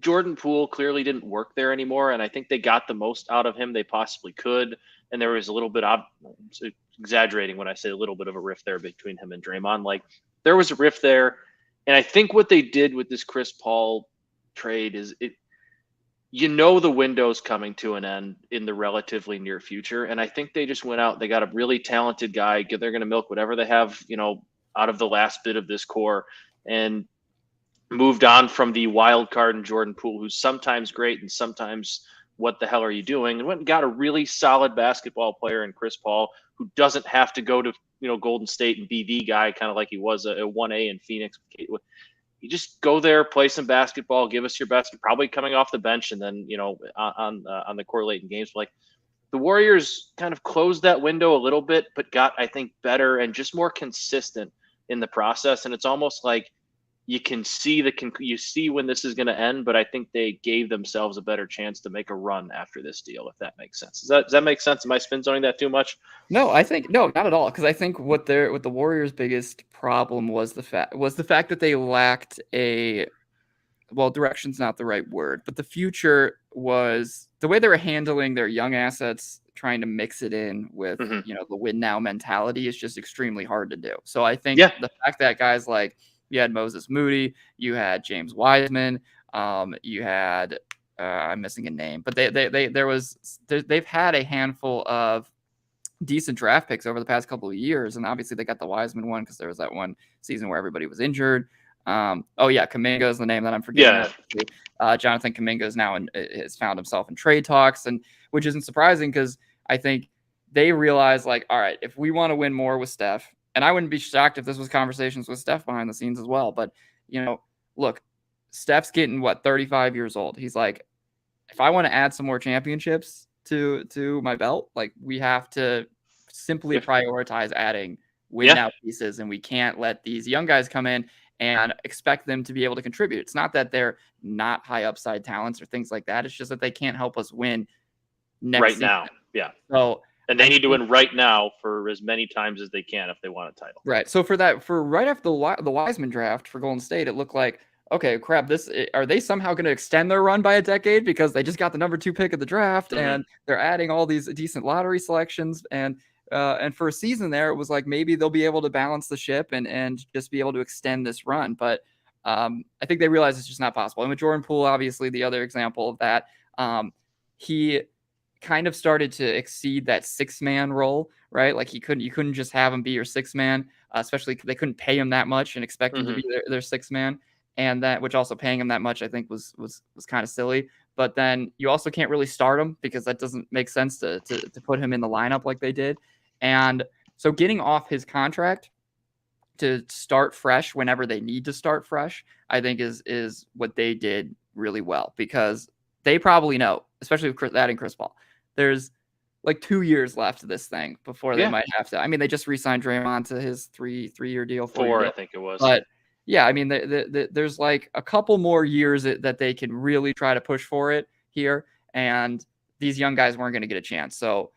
B: Jordan Poole clearly didn't work there anymore, and I think they got the most out of him they possibly could. And there was a little bit exaggerating when I say a little bit of a rift there between him and Draymond. Like, there was a rift there, and I think what they did with this Chris Paul trade is the window's coming to an end in the relatively near future, and I think they just went out. They got a really talented guy. They're going to milk whatever they have, out of the last bit of this core, and moved on from the wild card in Jordan Poole, who's sometimes great and sometimes what the hell are you doing, and went and got a really solid basketball player in Chris Paul, who doesn't have to go to Golden State and be the guy, kind of like he was a 1A in Phoenix. You just go there, play some basketball, give us your best, probably coming off the bench, and then on the court late in games. Like, the Warriors kind of closed that window a little bit, but got, I think, better and just more consistent in the process. And it's almost like you can see you see when this is going to end, but I think they gave themselves a better chance to make a run after this deal, if that makes sense. Does that make sense? Am I spin zoning that too much?
A: No, I think no, not at all. Because I think what the Warriors' biggest problem was the fact that they lacked direction's not the right word, but the future was the way they were handling their young assets, trying to mix it in with the win now mentality is just extremely hard to do. So I think the fact that guys like, you had Moses Moody, you had James Wiseman, you had I'm missing a name, but they've had a handful of decent draft picks over the past couple of years, and obviously they got the Wiseman one because there was that one season where everybody was injured. Kuminga is the name that I'm forgetting. Jonathan Kuminga is now has found himself in trade talks, and which isn't surprising because I think they realize, like, all right, if we want to win more with Steph, and I wouldn't be shocked if this was conversations with Steph behind the scenes as well. But, look, Steph's getting 35 years old. He's like, if I want to add some more championships to my belt, like we have to simply prioritize adding win now pieces, and we can't let these young guys come in and expect them to be able to contribute. It's not that they're not high upside talents or things like that. It's just that they can't help us win next season.
B: now. Yeah.
A: So
B: and they need to win right now for as many times as they can if they want a title.
A: Right. So for right after the Wiseman draft for Golden State, it looked like, okay, crap, are they somehow going to extend their run by a decade because they just got the number 2 pick of the draft and they're adding all these decent lottery selections and for a season there, it was like maybe they'll be able to balance the ship and just be able to extend this run. But I think they realize it's just not possible. And with Jordan Poole, obviously the other example of that, he kind of started to exceed that 6-man role, right? Like you couldn't just have him be your 6-man, especially they couldn't pay him that much and expect him to be their 6-man. And that, which also paying him that much, I think was kind of silly. But then you also can't really start him because that doesn't make sense to put him in the lineup like they did. And so getting off his contract to start fresh whenever they need to start fresh, I think is what they did really well, because they probably know, especially with adding Chris Paul, there's like 2 years left of this thing before they might have to. I mean, they just re-signed Draymond to his three-year deal.
B: 4, I think it was.
A: But yeah, I mean, there's like a couple more years that they can really try to push for it here, and these young guys weren't going to get a chance. So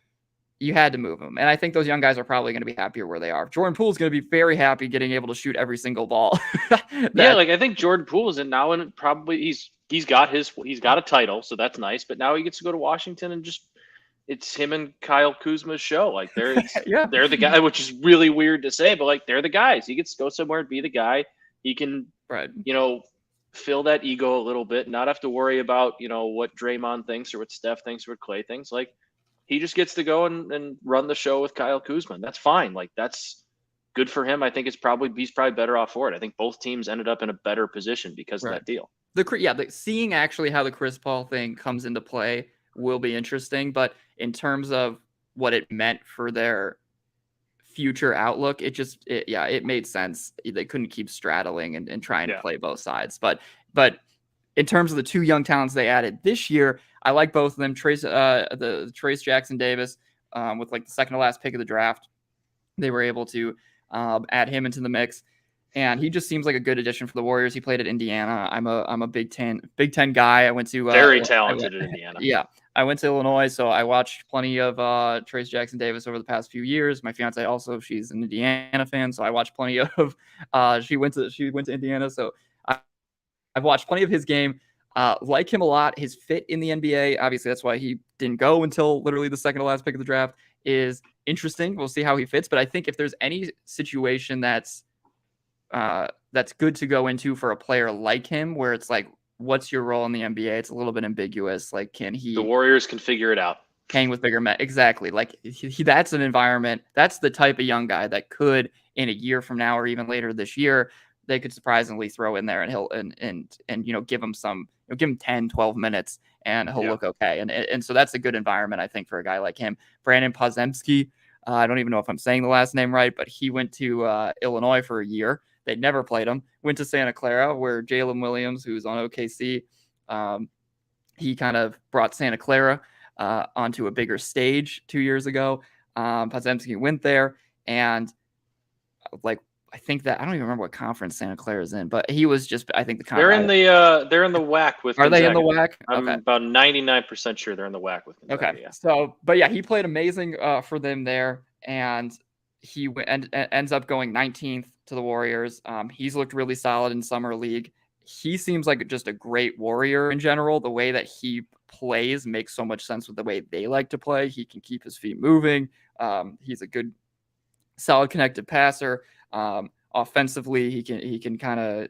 A: you had to move them. And I think those young guys are probably going to be happier where they are. Jordan Poole's going to be very happy getting able to shoot every single ball.
B: Like I think Jordan Poole is in now, and probably he's got a title, so that's nice. But now he gets to go to Washington and just it's him and Kyle Kuzma's show. Like they're the guy, which is really weird to say, but like they're the guys. He gets to go somewhere and be the guy. He can, fill that ego a little bit, not have to worry about, what Draymond thinks or what Steph thinks or what Clay thinks. Like he just gets to go and run the show with Kyle Kuzma. That's fine. Like that's good for him. I think he's probably better off for it. I think both teams ended up in a better position because of that deal.
A: Seeing actually how the Chris Paul thing comes into play will be interesting, but in terms of what it meant for their future outlook, it made sense. They couldn't keep straddling and trying to play both sides. But in terms of the 2 young talents they added this year, I like both of them. Trace Jackson Davis, with like the second to last pick of the draft, they were able to add him into the mix, and he just seems like a good addition for the Warriors. He played at Indiana. I'm a Big Ten guy. I went to
B: very talented at Indiana.
A: Yeah. I went to Illinois, so I watched plenty of Trace Jackson Davis over the past few years. My fiance also, she's an Indiana fan, so I watched plenty of. She went to Indiana, so I've watched plenty of his game. Like him a lot. His fit in the NBA, obviously, that's why he didn't go until literally the second to last pick of the draft, is interesting. We'll see how he fits, but I think if there's any situation that's good to go into for a player like him, where it's like, what's your role in the NBA? It's a little bit ambiguous. Like, the
B: Warriors can figure it out.
A: Hang with bigger men. Exactly. Like that's an environment. That's the type of young guy that could, in a year from now or even later this year, they could surprisingly throw in there and he'll give him 10, 12 minutes and he'll look okay. And so that's a good environment, I think, for a guy like him. Brandon Podziemski, I don't even know if I'm saying the last name right, but he went to Illinois for a year. They never played him. Went to Santa Clara, where Jalen Williams, who's on OKC, he kind of brought Santa Clara onto a bigger stage 2 years ago. Podziemski went there, and I think that I don't even remember what conference Santa Clara is in, but he was just, I think the
B: they're in the WAC with.
A: Are they in the WAC?
B: I'm about 99% sure they're in the WAC with. Gonzaga,
A: okay, so but yeah, he played amazing for them there, and he ends up going 19th to the Warriors. He's looked really solid in summer league. He seems like just a great Warrior in general. The way that he plays makes so much sense with the way they like to play. He can keep his feet moving. He's a good, solid connected passer. Offensively, he can kind of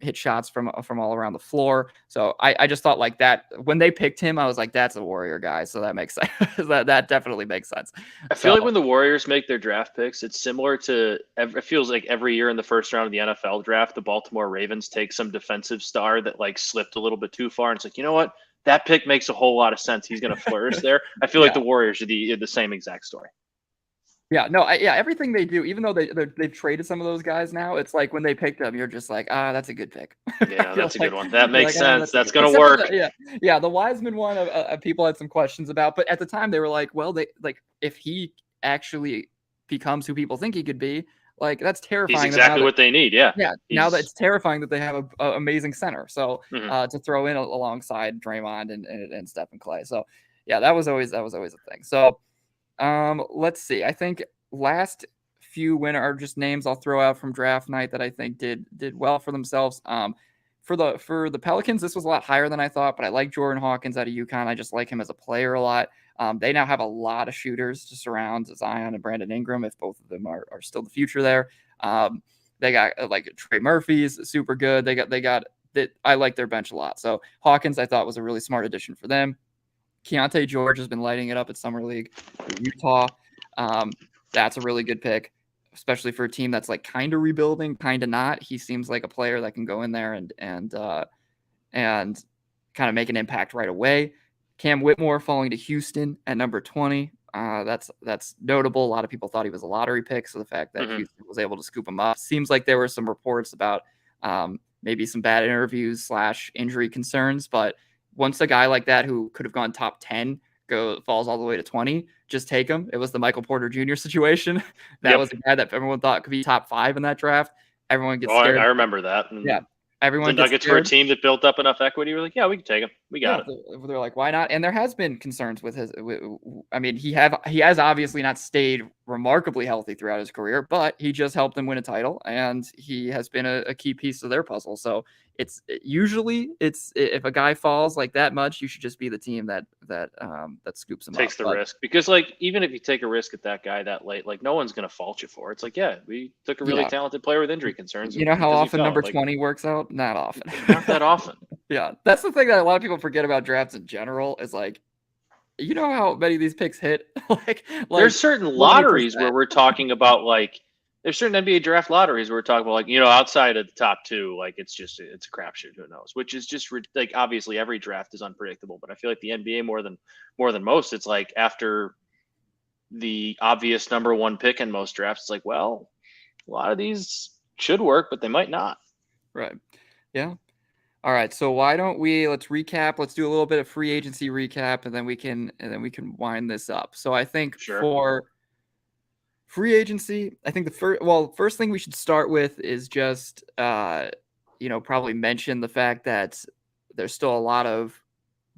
A: hit shots from all around the floor. So I just thought like that when they picked him, I was like, that's a Warrior guy. So that makes sense. that definitely makes sense.
B: I feel like when the Warriors make their draft picks, it's similar to, it feels like every year in the first round of the NFL draft, the Baltimore Ravens take some defensive star that like slipped a little bit too far. And it's like, you know what? That pick makes a whole lot of sense. He's going to flourish there. I feel like the Warriors are the same exact story.
A: Yeah, no, everything they do, even though they've traded some of those guys now, it's like when they pick them, you're just like, that's a good pick.
B: Yeah,
A: You're
B: that's a good
A: like,
B: one. That makes sense.
A: that's a
B: That's
A: good.
B: gonna
A: Except for
B: work.
A: the Wiseman one, people had some questions about, but at the time they were like, well, they like if he actually becomes who people think he could be, like that's
B: He's
A: terrifying. That now
B: exactly
A: that
B: what they need. Yeah.
A: now that it's terrifying that they have a amazing center. So
B: Mhm.
A: to throw in alongside Draymond and Stephen Clay. So yeah, that was always a thing. So let's see. I think last few winner are just names I'll throw out from draft night that I think did well for themselves. For the Pelicans, this was a lot higher than I thought, but I like Jordan Hawkins out of UConn. I just like him as a player a lot. They now have a lot of shooters to surround Zion and Brandon Ingram if both of them are still the future there. They got like Trey Murphy's super good. They got that. I like their bench a lot. So Hawkins, I thought was a really smart addition for them. Keontae George has been lighting it up at Summer League for Utah. That's a really good pick, especially for a team that's like kind of rebuilding, kind of not. He seems like a player that can go in there and kind of make an impact right away. Cam Whitmore falling to Houston at number 20. That's notable. A lot of people thought he was a lottery pick, so the fact that Houston was able to scoop him up. Seems like there were some reports about maybe some bad interviews / injury concerns, but once a guy like that who could have gone top 10 falls all the way to 20, just take him. It was the Michael Porter Jr. situation. That was a guy that everyone thought could be top 5 in that draft. Everyone gets scared.
B: I remember that. And
A: yeah. Everyone
B: the Nuggets were a team that built up enough equity. We're like, yeah, we can take him. We got it.
A: They're like, why not? And there has been concerns with his. I mean, he has obviously not stayed remarkably healthy throughout his career, but he just helped them win a title, and he has been a key piece of their puzzle. So usually if a guy falls like that much, you should just be the team that scoops him
B: takes
A: up.
B: The risk, because like even if you take a risk at that guy that late, like no one's gonna fault you for it. It's like, yeah, we took a really talented player with injury concerns.
A: You know how often number 20 works out? Not often.
B: Not that often.
A: Yeah, that's the thing that a lot of people forget about drafts in general is like, you know how many of these picks hit? like
B: there's certain lotteries where we're talking about like there's certain NBA draft lotteries where we're talking about like, outside of the top 2, like it's a crapshoot. Who knows? Which is just like obviously every draft is unpredictable, but I feel like the NBA more than most, it's like after the obvious number 1 pick in most drafts, it's like, well, a lot of these should work, but they might not.
A: Right. Yeah. All right, so why don't let's recap. Let's do a little bit of free agency recap, and then we can wind this up. So I think for free agency, I think the first thing we should start with is just probably mention the fact that there's still a lot of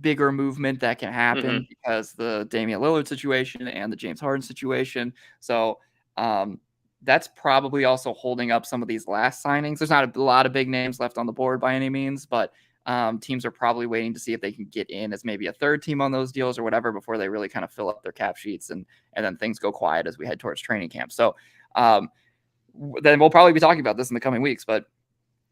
A: bigger movement that can happen because the Damian Lillard situation and the James Harden situation. So that's probably also holding up some of these last signings. There's not a lot of big names left on the board by any means, but teams are probably waiting to see if they can get in as maybe a third team on those deals or whatever before they really kind of fill up their cap sheets and then things go quiet as we head towards training camp. So then we'll probably be talking about this in the coming weeks, but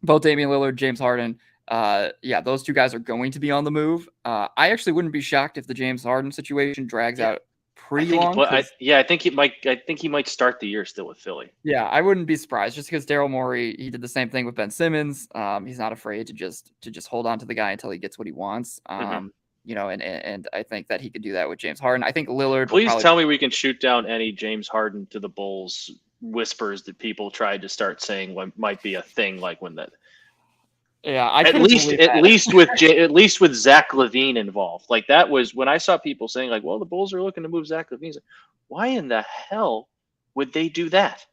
A: both Damian Lillard, James Harden, those 2 guys are going to be on the move. I actually wouldn't be shocked if the James Harden situation drags out pretty long.
B: I think he might start the year still with Philly.
A: Yeah, I wouldn't be surprised just because Daryl Morey, he did the same thing with Ben Simmons. He's not afraid to just hold on to the guy until he gets what he wants. And I think that he could do that with James Harden. I think Lillard.
B: Please tell me we can shoot down any James Harden to the Bulls whispers that people tried to start saying what might be a thing, like when that.
A: Yeah,
B: at least with Zach LaVine involved. Like that was when I saw people saying like, well, the Bulls are looking to move Zach LaVine. Like, why in the hell would they do that?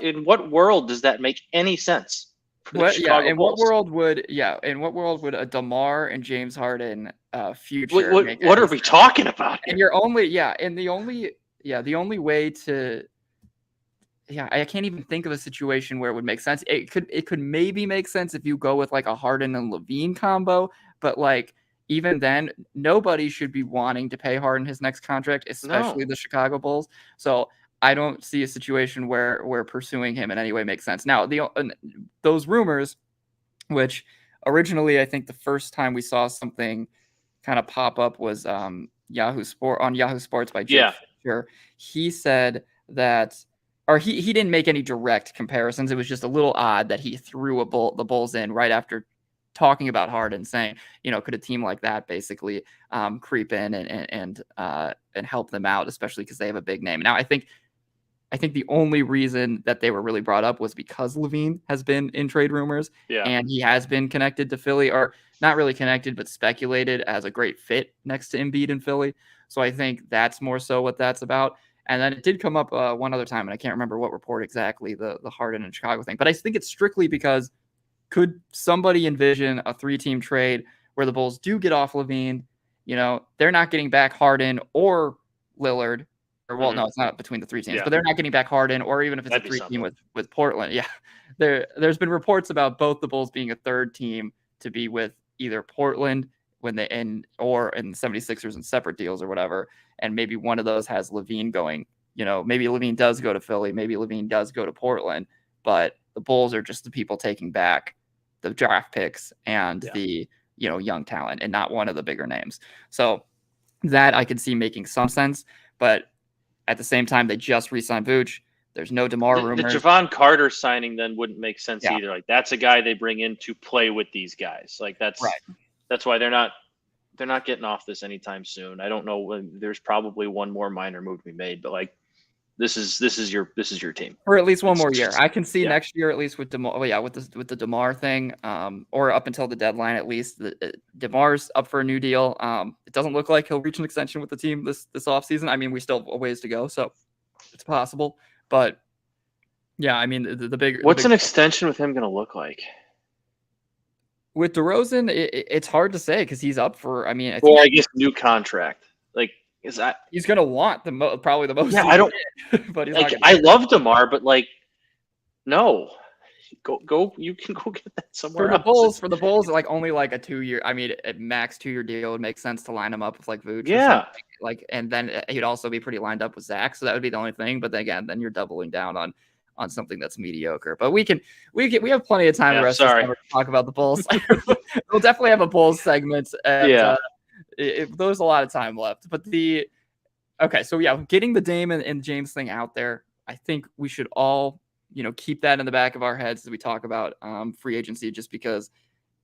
B: In what world does that make any sense?
A: In what world would a DeMar and James Harden future?
B: What are we talking about here?
A: And the only way to. Yeah, I can't even think of a situation where it would make sense. It could maybe make sense if you go with like a Harden and LaVine combo, but like even then, nobody should be wanting to pay Harden his next contract, especially the Chicago Bulls. So I don't see a situation where pursuing him in any way makes sense. Now, those rumors, which originally I think the first time we saw something kind of pop up was Yahoo Sports by Jake Fisher. He said that. Or he didn't make any direct comparisons. It was just a little odd that he threw the Bulls in right after talking about Harden, saying, could a team like that basically creep in and help them out, especially because they have a big name. Now, I think I think the only reason that they were really brought up was because Levine has been in trade rumors, and he has been connected to Philly, or not really connected, but speculated as a great fit next to Embiid in Philly. So I think that's more so what that's about. And then it did come up one other time, and I can't remember what report exactly, the Harden and Chicago thing. But I think it's strictly because could somebody envision a 3-team trade where the Bulls do get off Levine? They're not getting back Harden or Lillard. Or, well, no, it's not between the 3 teams, but they're not getting back Harden, or even if it's a 3-team with Portland. Yeah, there's been reports about both the Bulls being a 3rd team to be with either Portland or in 76ers in separate deals or whatever, and maybe one of those has Levine going. Maybe Levine does go to Philly, maybe Levine does go to Portland, but the Bulls are just the people taking back the draft picks and the young talent, and not one of the bigger names. So that I could see making some sense, but at the same time, they just re-signed Vooch. There's no DeMar rumors.
B: The Javon Carter signing then wouldn't make sense either. Like, that's a guy they bring in to play with these guys. Like, that's why they're not getting off this anytime soon. I don't know when. There's probably one more minor move to be made, but like, this is your team
A: for at least one more year. I can see next year at least with DeMar. With the DeMar thing, or up until the deadline at least. DeMar's up for a new deal. It doesn't look like he'll reach an extension with the team this offseason. I mean, we still have a ways to go, so it's possible. But yeah, I mean, the big.
B: What's an extension with him going to look like?
A: With DeRozan, it's hard to say because he's up for. I mean,
B: I guess new contract. Like,
A: he's going to want probably the most.
B: Yeah, I don't.
A: But he's
B: like, I love DeMar, but like, no, go. You can go get that somewhere else.
A: For the Bulls, like only like a 2-year. I mean, a max 2-year deal would make sense to line him up with like Vooch.
B: Yeah.
A: Like, and then he'd also be pretty lined up with Zach, so that would be the only thing. But then again, then you're doubling down on something that's mediocre. But we have plenty of time the rest of the summer to talk about the Bulls. We'll definitely have a Bulls segment. And, there's a lot of time left. But getting the Dame and James thing out there, I think we should all keep that in the back of our heads as we talk about free agency, just because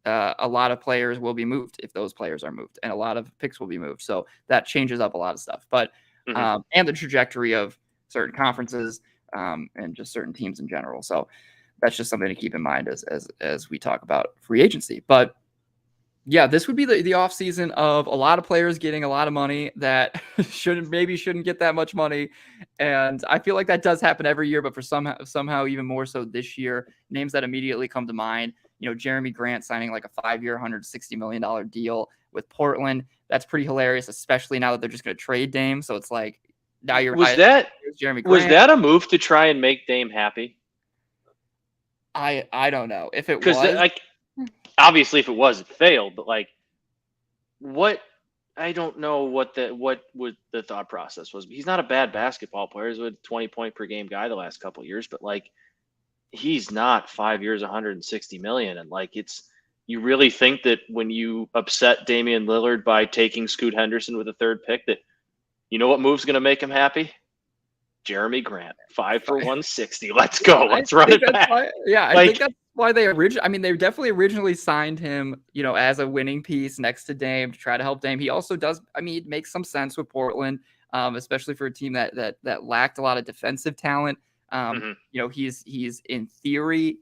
A: a lot of players will be moved if those players are moved, and a lot of picks will be moved. So that changes up a lot of stuff. But and the trajectory of certain conferences and just certain teams in general. So that's just something to keep in mind as we talk about free agency. But yeah, this would be the offseason of a lot of players getting a lot of money that shouldn't get that much money. And I feel like that does happen every year, but for somehow even more so this year. Names that immediately come to mind, Jeremy Grant signing like a 5-year, $160 million deal with Portland. That's pretty hilarious, especially now that they're just going to trade Dame. So it's like, now you're
B: Jeremy Grant. Was that a move to try and make Dame happy?
A: I don't know if it was.
B: Obviously, if it was, it failed. But like, what? I don't know what the thought process was. He's not a bad basketball player. He's a 20-point per game guy the last couple of years. But like, he's not 5 years, $160 million. And like, you really think that when you upset Damian Lillard by taking Scoot Henderson with a 3rd pick, that what move's going to make him happy? Jeremy Grant, 5 for 160. Let's go. Let's run it back.
A: I think that's why they definitely originally signed him, as a winning piece next to Dame to try to help Dame. He also does. I mean, it makes some sense with Portland, especially for a team that lacked a lot of defensive talent. He's in theory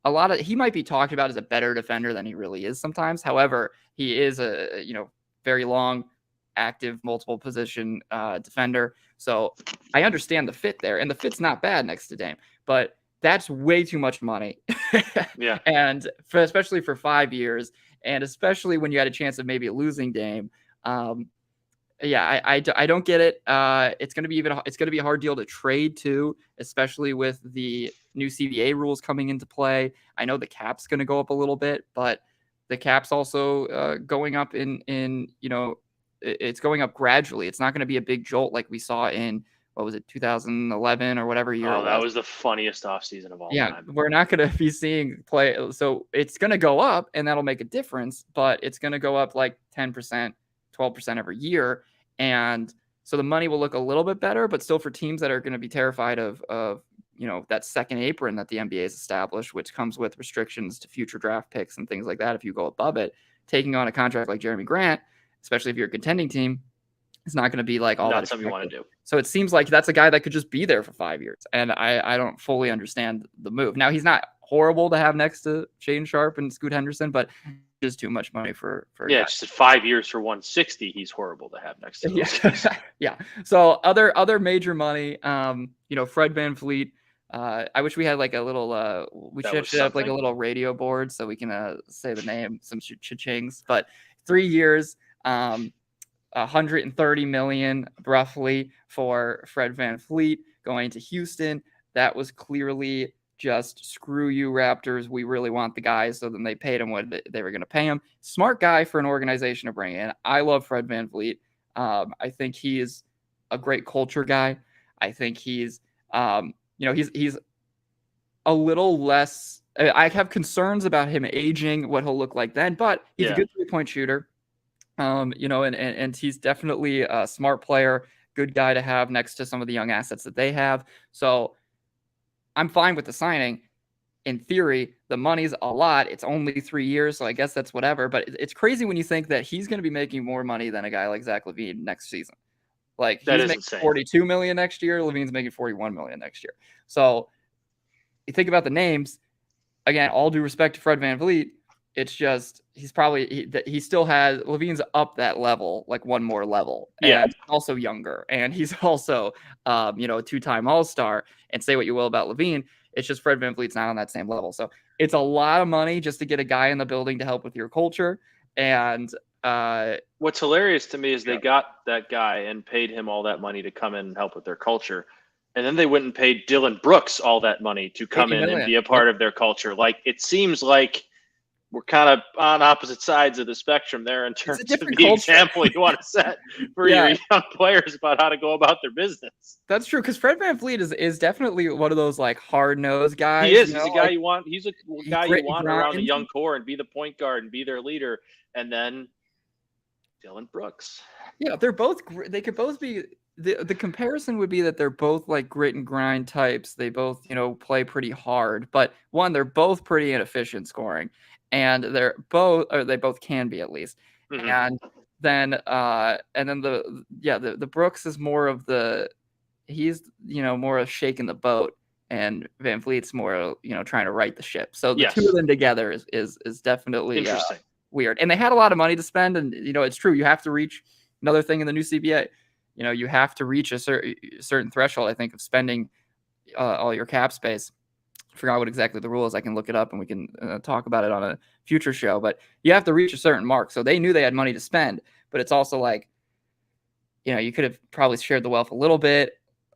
A: he might be talked about as a better defender than he really is sometimes. However, he is a very long, active, multiple position defender. So I understand the fit there, and the fit's not bad next to Dame, but that's way too much money.
B: Yeah.
A: And especially for 5 years, and especially when you had a chance of maybe losing Dame. I don't get it. It's going to be a hard deal to trade too, especially with the new CBA rules coming into play. I know the cap's going to go up a little bit, but the cap's also going up it's going up gradually. It's not going to be a big jolt like we saw in, what was it, 2011 or whatever year.
B: Oh, that was the funniest offseason of all time.
A: Yeah, we're not going to be seeing play. So it's going to go up, and that'll make a difference, but it's going to go up like 10%, 12% every year. And so the money will look a little bit better, but still for teams that are going to be terrified of that second apron that the NBA has established, which comes with restrictions to future draft picks and things like that. If you go above it, taking on a contract like Jeremy Grant, especially if you're a contending team, It's not going to be like all
B: not
A: that
B: something you want to do.
A: So it seems like that's a guy that could just be there for 5 years. And I don't fully understand the move. Now, he's not horrible to have next to Shaden Sharp and Scoot Henderson, but just too much money for
B: yeah, just 5 years for 160. He's horrible to have next to those guys.
A: Yeah. So other major money, Fred VanVleet. I wish we had like a little. We should have like a little radio board so we can say the name, some cha-chings. But 3 years, 130 million roughly for Fred VanVleet going to Houston. That was clearly just screw you, Raptors. We really want the guy. So then they paid him what they were going to pay him. Smart guy for an organization to bring in. I love Fred VanVleet. I think he is a great culture guy. I think he's he's a little less. I have concerns about him aging, what he'll look like then, but he's a good 3-point shooter. And he's definitely a smart player, good guy to have next to some of the young assets that they have. So I'm fine with the signing. In theory, the money's a lot. It's only 3 years, so I guess that's whatever. But it's crazy when you think that he's going to be making more money than a guy like Zach LaVine next season. Like, he's making insane. $42 million next year. LaVine's making $41 million next year. So you think about the names. Again, all due respect to Fred VanVleet, it's just he still has LaVine's up that level, like one more level.
B: Yeah.
A: And also younger. And he's also a 2-time All-Star. And say what you will about LaVine, it's just Fred VanVleet's not on that same level. So it's a lot of money just to get a guy in the building to help with your culture. And
B: what's hilarious to me is they got that guy and paid him all that money to come in and help with their culture. And then they went and paid Dylan Brooks all that money to come in and be a part of their culture. Like, it seems like we're kind of on opposite sides of the spectrum there in terms of the example you want to set for your young players about how to go about their business.
A: That's true, because Fred VanVleet is definitely one of those like hard-nosed guys.
B: He is. He's a guy you want. He's a guy you want around a young core and be the point guard and be their leader. And then Dylan Brooks.
A: Yeah, they could both be. The comparison would be that they're both like grit and grind types. They both, play pretty hard, but they're both pretty inefficient scoring. And they both can be, at least. Mm-hmm. And then the Brooks is more of he's more of shaking the boat, and VanVleet's more trying to right the ship. So the two of them together is definitely
B: interesting,
A: weird. And they had a lot of money to spend, and it's true. You have to reach another thing in the new CBA. You have to reach a certain threshold, I think, of spending all your cap space. I forgot what exactly the rule is. I can look it up and we can talk about it on a future show. But you have to reach a certain mark. So they knew they had money to spend. But it's also like, you could have probably shared the wealth a little bit.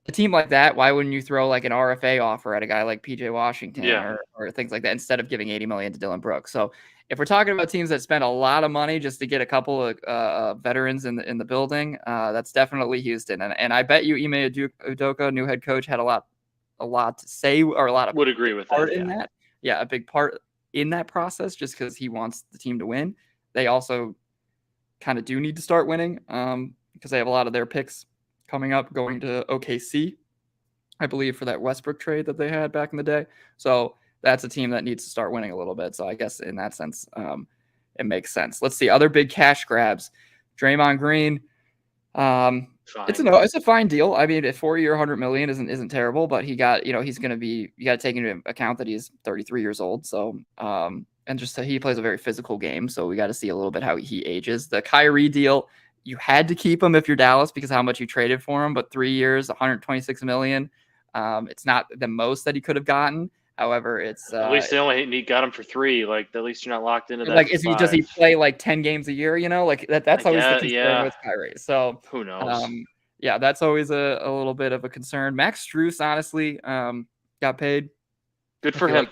A: A team like that, why wouldn't you throw like an RFA offer at a guy like PJ Washington or things like that instead of giving $80 million to Dylan Brooks? So if we're talking about teams that spend a lot of money just to get a couple of veterans in the building, that's definitely Houston. And I bet you Ime Udoka, new head coach, had a lot to say, or a lot of
B: would agree with
A: part in that. Yeah, a big part in that process, just because he wants the team to win. They also kind of do need to start winning because they have a lot of their picks coming up going to OKC, I believe, for that Westbrook trade that they had back in the day. So that's a team that needs to start winning a little bit. So I guess in that sense, it makes sense. Let's see other big cash grabs. Draymond Green. It's a fine deal. I mean, a 4-year, $100 million isn't terrible, but he got, he's going to be, you got to take into account that he's 33 years old. So, and just he plays a very physical game. So we got to see a little bit how he ages. The Kyrie deal, you had to keep him if you're Dallas because of how much you traded for him, but 3 years, $126 million. It's not the most that he could have gotten. However, it's
B: at least he got him for 3. Like, at least you're not locked into that.
A: Like, does he play like 10 games a year? Like that's always the concern with Kyrie. So
B: who knows?
A: That's always a little bit of a concern. Max Strus, honestly, got paid.
B: Good for him.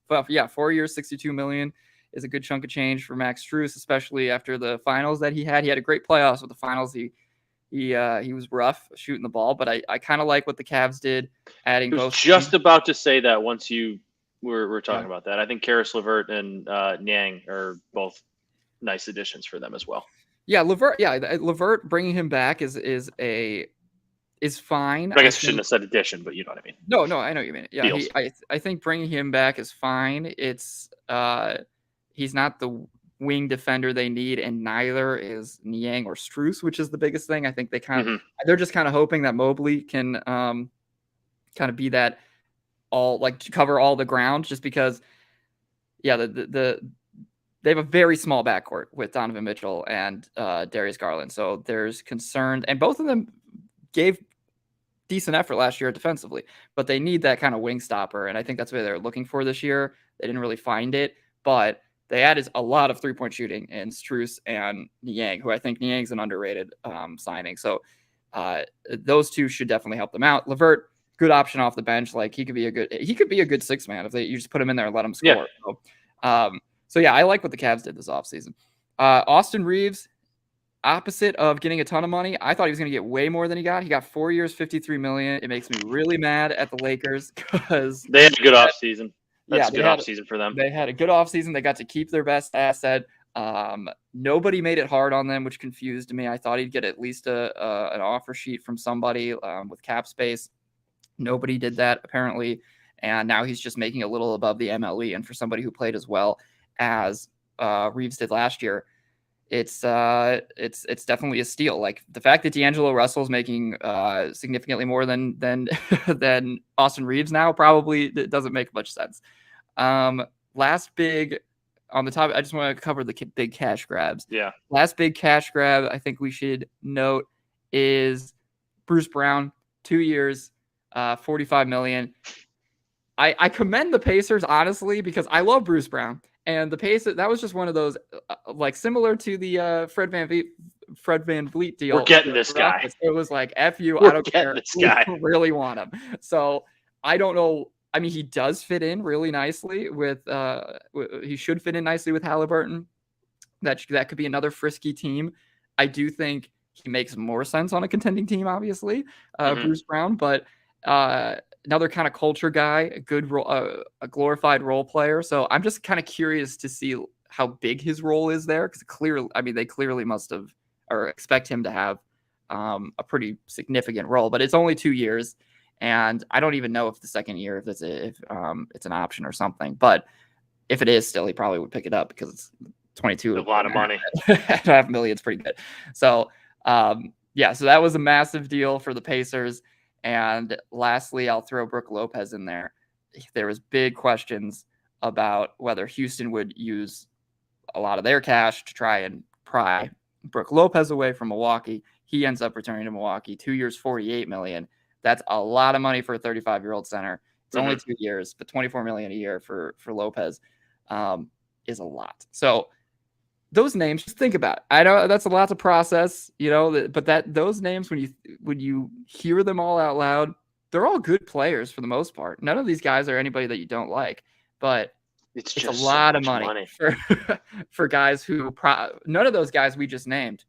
A: But 4 years, $62 million is a good chunk of change for Max Strus, especially after the finals that he had. He had a great playoffs with the finals. He was rough shooting the ball, but I kind of like what the Cavs did, adding both.
B: Just about to say that once you were talking about that. I think Karis LeVert and Niang are both nice additions for them as well.
A: Yeah, LeVert. Yeah, LeVert bringing him back is fine.
B: I guess I shouldn't have said addition, but you know what I mean.
A: No, I know what you mean. Yeah, I think bringing him back is fine. It's he's not the wing defender they need, and neither is Niang or Strus, which is the biggest thing. I think they're just kind of hoping that Mobley can kind of be that cover all the ground, just because they have a very small backcourt with Donovan Mitchell and Darius Garland. So there's concern, and both of them gave decent effort last year defensively, but they need that kind of wing stopper. And I think that's what they're looking for this year. They didn't really find it, but they added a lot of 3-point shooting in Strus and Niang, who I think Niang's an underrated signing. So those two should definitely help them out. LeVert, good option off the bench. Like he could be a good six man if you just put him in there and let him score. Yeah. So yeah, I like what the Cavs did this offseason. Austin Reeves, opposite of getting a ton of money, I thought he was going to get way more than he got. He got 4 years, $53 million. It makes me really mad at the Lakers because
B: they had a good offseason. That's a good offseason for them.
A: They had a good offseason. They got to keep their best asset. Nobody made it hard on them, which confused me. I thought he'd get at least an offer sheet from somebody with cap space. Nobody did that apparently, and now he's just making a little above the MLE. And for somebody who played as well as Reeves did last year, it's definitely a steal. Like the fact that D'Angelo Russell's making significantly more than than Austin Reeves now probably doesn't make much sense. Last big on the top, I just want to cover the big cash grabs.
B: Yeah.
A: Last big cash grab I think we should note is Bruce Brown, 2 years, $45 million. I commend the Pacers, honestly, because I love Bruce Brown. And the Pacers, that was just one of those, like similar to the Fred VanVleet deal.
B: We're getting this guy.
A: It was like, F you,
B: I
A: don't care.
B: This guy.
A: We really want him. So I don't know. I mean, he does fit in really nicely with, he should fit in nicely with Halliburton. That could be another frisky team. I do think he makes more sense on a contending team, obviously, Bruce Brown, but another kind of culture guy, a good role, a glorified role player. So I'm just kind of curious to see how big his role is there, because they clearly must have or expect him to have a pretty significant role. But it's only 2 years, and I don't even know if the second year if it's an option or something. But if it is, still he probably would pick it up because it's 22.
B: A lot of money.
A: $500,000 million is pretty good. So so that was a massive deal for the Pacers. And lastly, I'll throw Brook Lopez in there. There was big questions about whether Houston would use a lot of their cash to try and pry Brook Lopez away from Milwaukee. He ends up returning to Milwaukee, 2 years, $48 million. That's a lot of money for a 35-year-old center. It's only 2 years, but $24 million a year for Lopez is a lot. So those names, just think about it. I know that's a lot to process, but those names, when you hear them all out loud, they're all good players for the most part. None of these guys are anybody that you don't like, but it's just a lot of money. For guys who none of those guys we just named.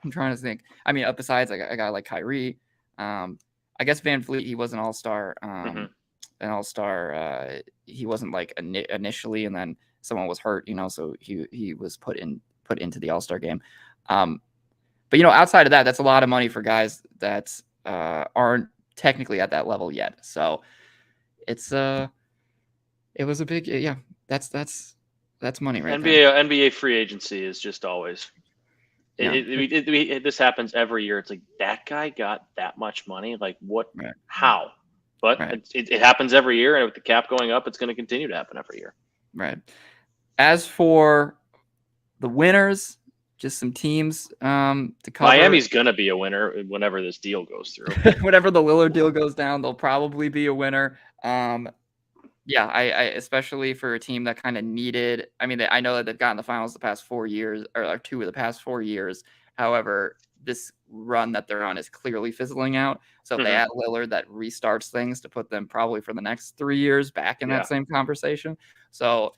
A: I'm trying to think. I mean, besides a guy like Kyrie, I guess VanVleet, he was an all-star. An all-star. He wasn't like initially, and then someone was hurt, so he was put into the All-Star game. But outside of that, that's a lot of money for guys that aren't technically at that level yet. So it was a big that's money right there.
B: NBA free agency is just always this happens every year. It's like, that guy got that much money, like what? Right. How? But it happens every year, and with the cap going up, it's going to continue to happen every year.
A: Right. As for the winners, just some teams to cover.
B: Miami's going to be a winner whenever this deal goes through.
A: Whenever the Lillard deal goes down, they'll probably be a winner. I especially for a team that kind of needed. I mean, I know that they've gotten the finals the past 4 years, or 2 of the past 4 years. However, this run that they're on is clearly fizzling out. So if they add Lillard, that restarts things to put them probably for the next 3 years back in that same conversation. So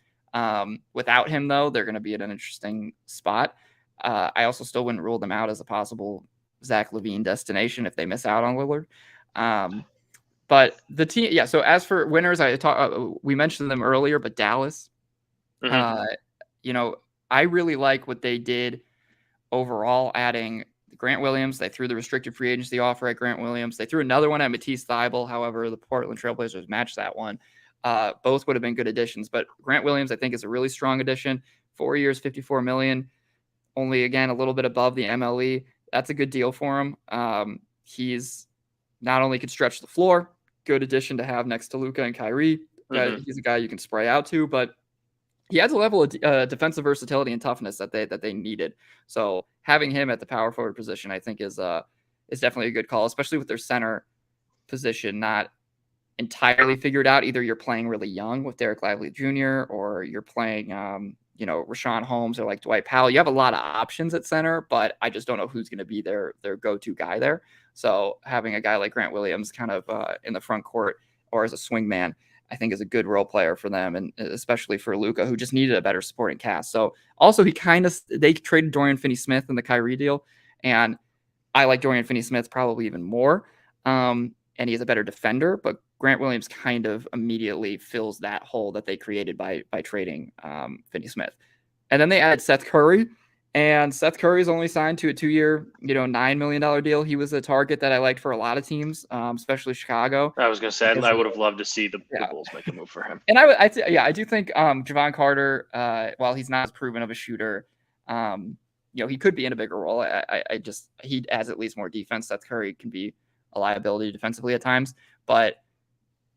A: without him, though, they're going to be at an interesting spot. I also still wouldn't rule them out as a possible Zach LaVine destination if they miss out on Lillard. But the team, so as for winners, we mentioned them earlier, but Dallas, I really like what they did overall, adding Grant Williams. They threw the restricted free agency offer at Grant Williams. They threw another one at Matisse Thybulle. However, the Portland Trailblazers matched that one. Both would have been good additions, but Grant Williams, I think, is a really strong addition. 4 years, $54 million, only again a little bit above the MLE. That's a good deal for him. He's not only could stretch the floor, good addition to have next to Luka and Kyrie. He's a guy you can spray out to, but he adds a level of defensive versatility and toughness that they needed. So having him at the power forward position, I think, is definitely a good call, especially with their center position not entirely figured out. Either you're playing really young with Derek Lively Jr. or you're playing, Rashawn Holmes or like Dwight Powell. You have a lot of options at center, but I just don't know who's going to be their go-to guy there. So having a guy like Grant Williams kind of in the front court or as a swing man, I think is a good role player for them, and especially for Luka, who just needed a better supporting cast. So also they traded Dorian Finney-Smith in the Kyrie deal, and I like Dorian Finney-Smith probably even more. And he's a better defender, but Grant Williams kind of immediately fills that hole that they created by trading Finney-Smith. And then they added Seth Curry, and Seth Curry's only signed to a 2-year, $9 million deal. He was a target that I liked for a lot of teams, especially Chicago.
B: I was going to say, I would have loved to see the Bulls make a move for him.
A: And I do think Javon Carter, while he's not as proven of a shooter, he could be in a bigger role. He has at least more defense. Seth Curry can be a liability defensively at times, but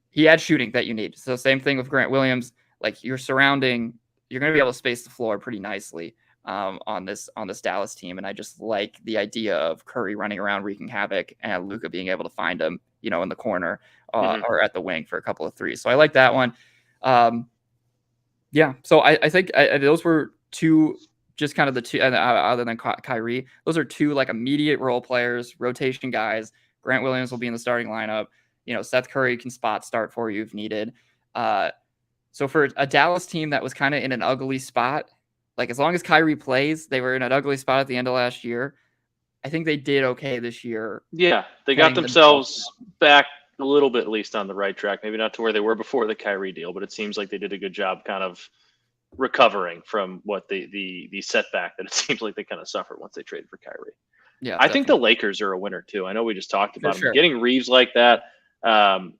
A: he had shooting that you need. So same thing with Grant Williams. Like you're going to be able to space the floor pretty nicely on this Dallas team. And I just like the idea of Curry running around wreaking havoc and Luka being able to find him, in the corner or at the wing for a couple of threes. So I like that one. So I think those were two, just kind of the two, other than Kyrie, those are two like immediate role players, rotation guys. Grant Williams will be in the starting lineup. Seth Curry can spot start for you if needed. So for a Dallas team that was kind of in an ugly spot, like as long as Kyrie plays, they were in an ugly spot at the end of last year. I think they did okay this year.
B: Yeah, they got themselves back a little bit, at least on the right track. Maybe not to where they were before the Kyrie deal, but it seems like they did a good job kind of recovering from what the setback that it seems like they kind of suffered once they traded for Kyrie.
A: Yeah,
B: I think the Lakers are a winner too. I know we just talked about them. Getting Reeves like that. Rui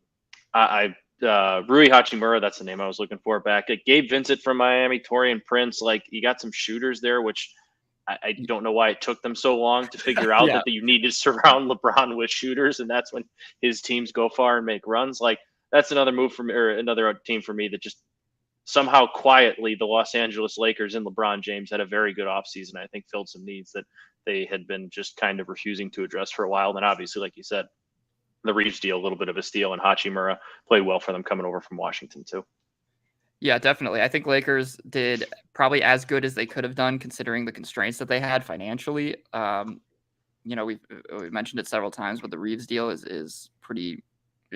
B: Hachimura, that's the name I was looking for back. Gabe Vincent from Miami, Taurean Prince. Like you got some shooters there, which I don't know why it took them so long to figure out that you need to surround LeBron with shooters, and that's when his teams go far and make runs. Like that's another move for me, or another team for me that just somehow quietly the Los Angeles Lakers and LeBron James had a very good offseason. I think filled some needs that they had been just kind of refusing to address for a while. And obviously, like you said, the Reeves deal, a little bit of a steal, and Hachimura played well for them coming over from Washington too.
A: Yeah, definitely. I think Lakers did probably as good as they could have done considering the constraints that they had financially. We've mentioned it several times, but the Reeves deal is pretty.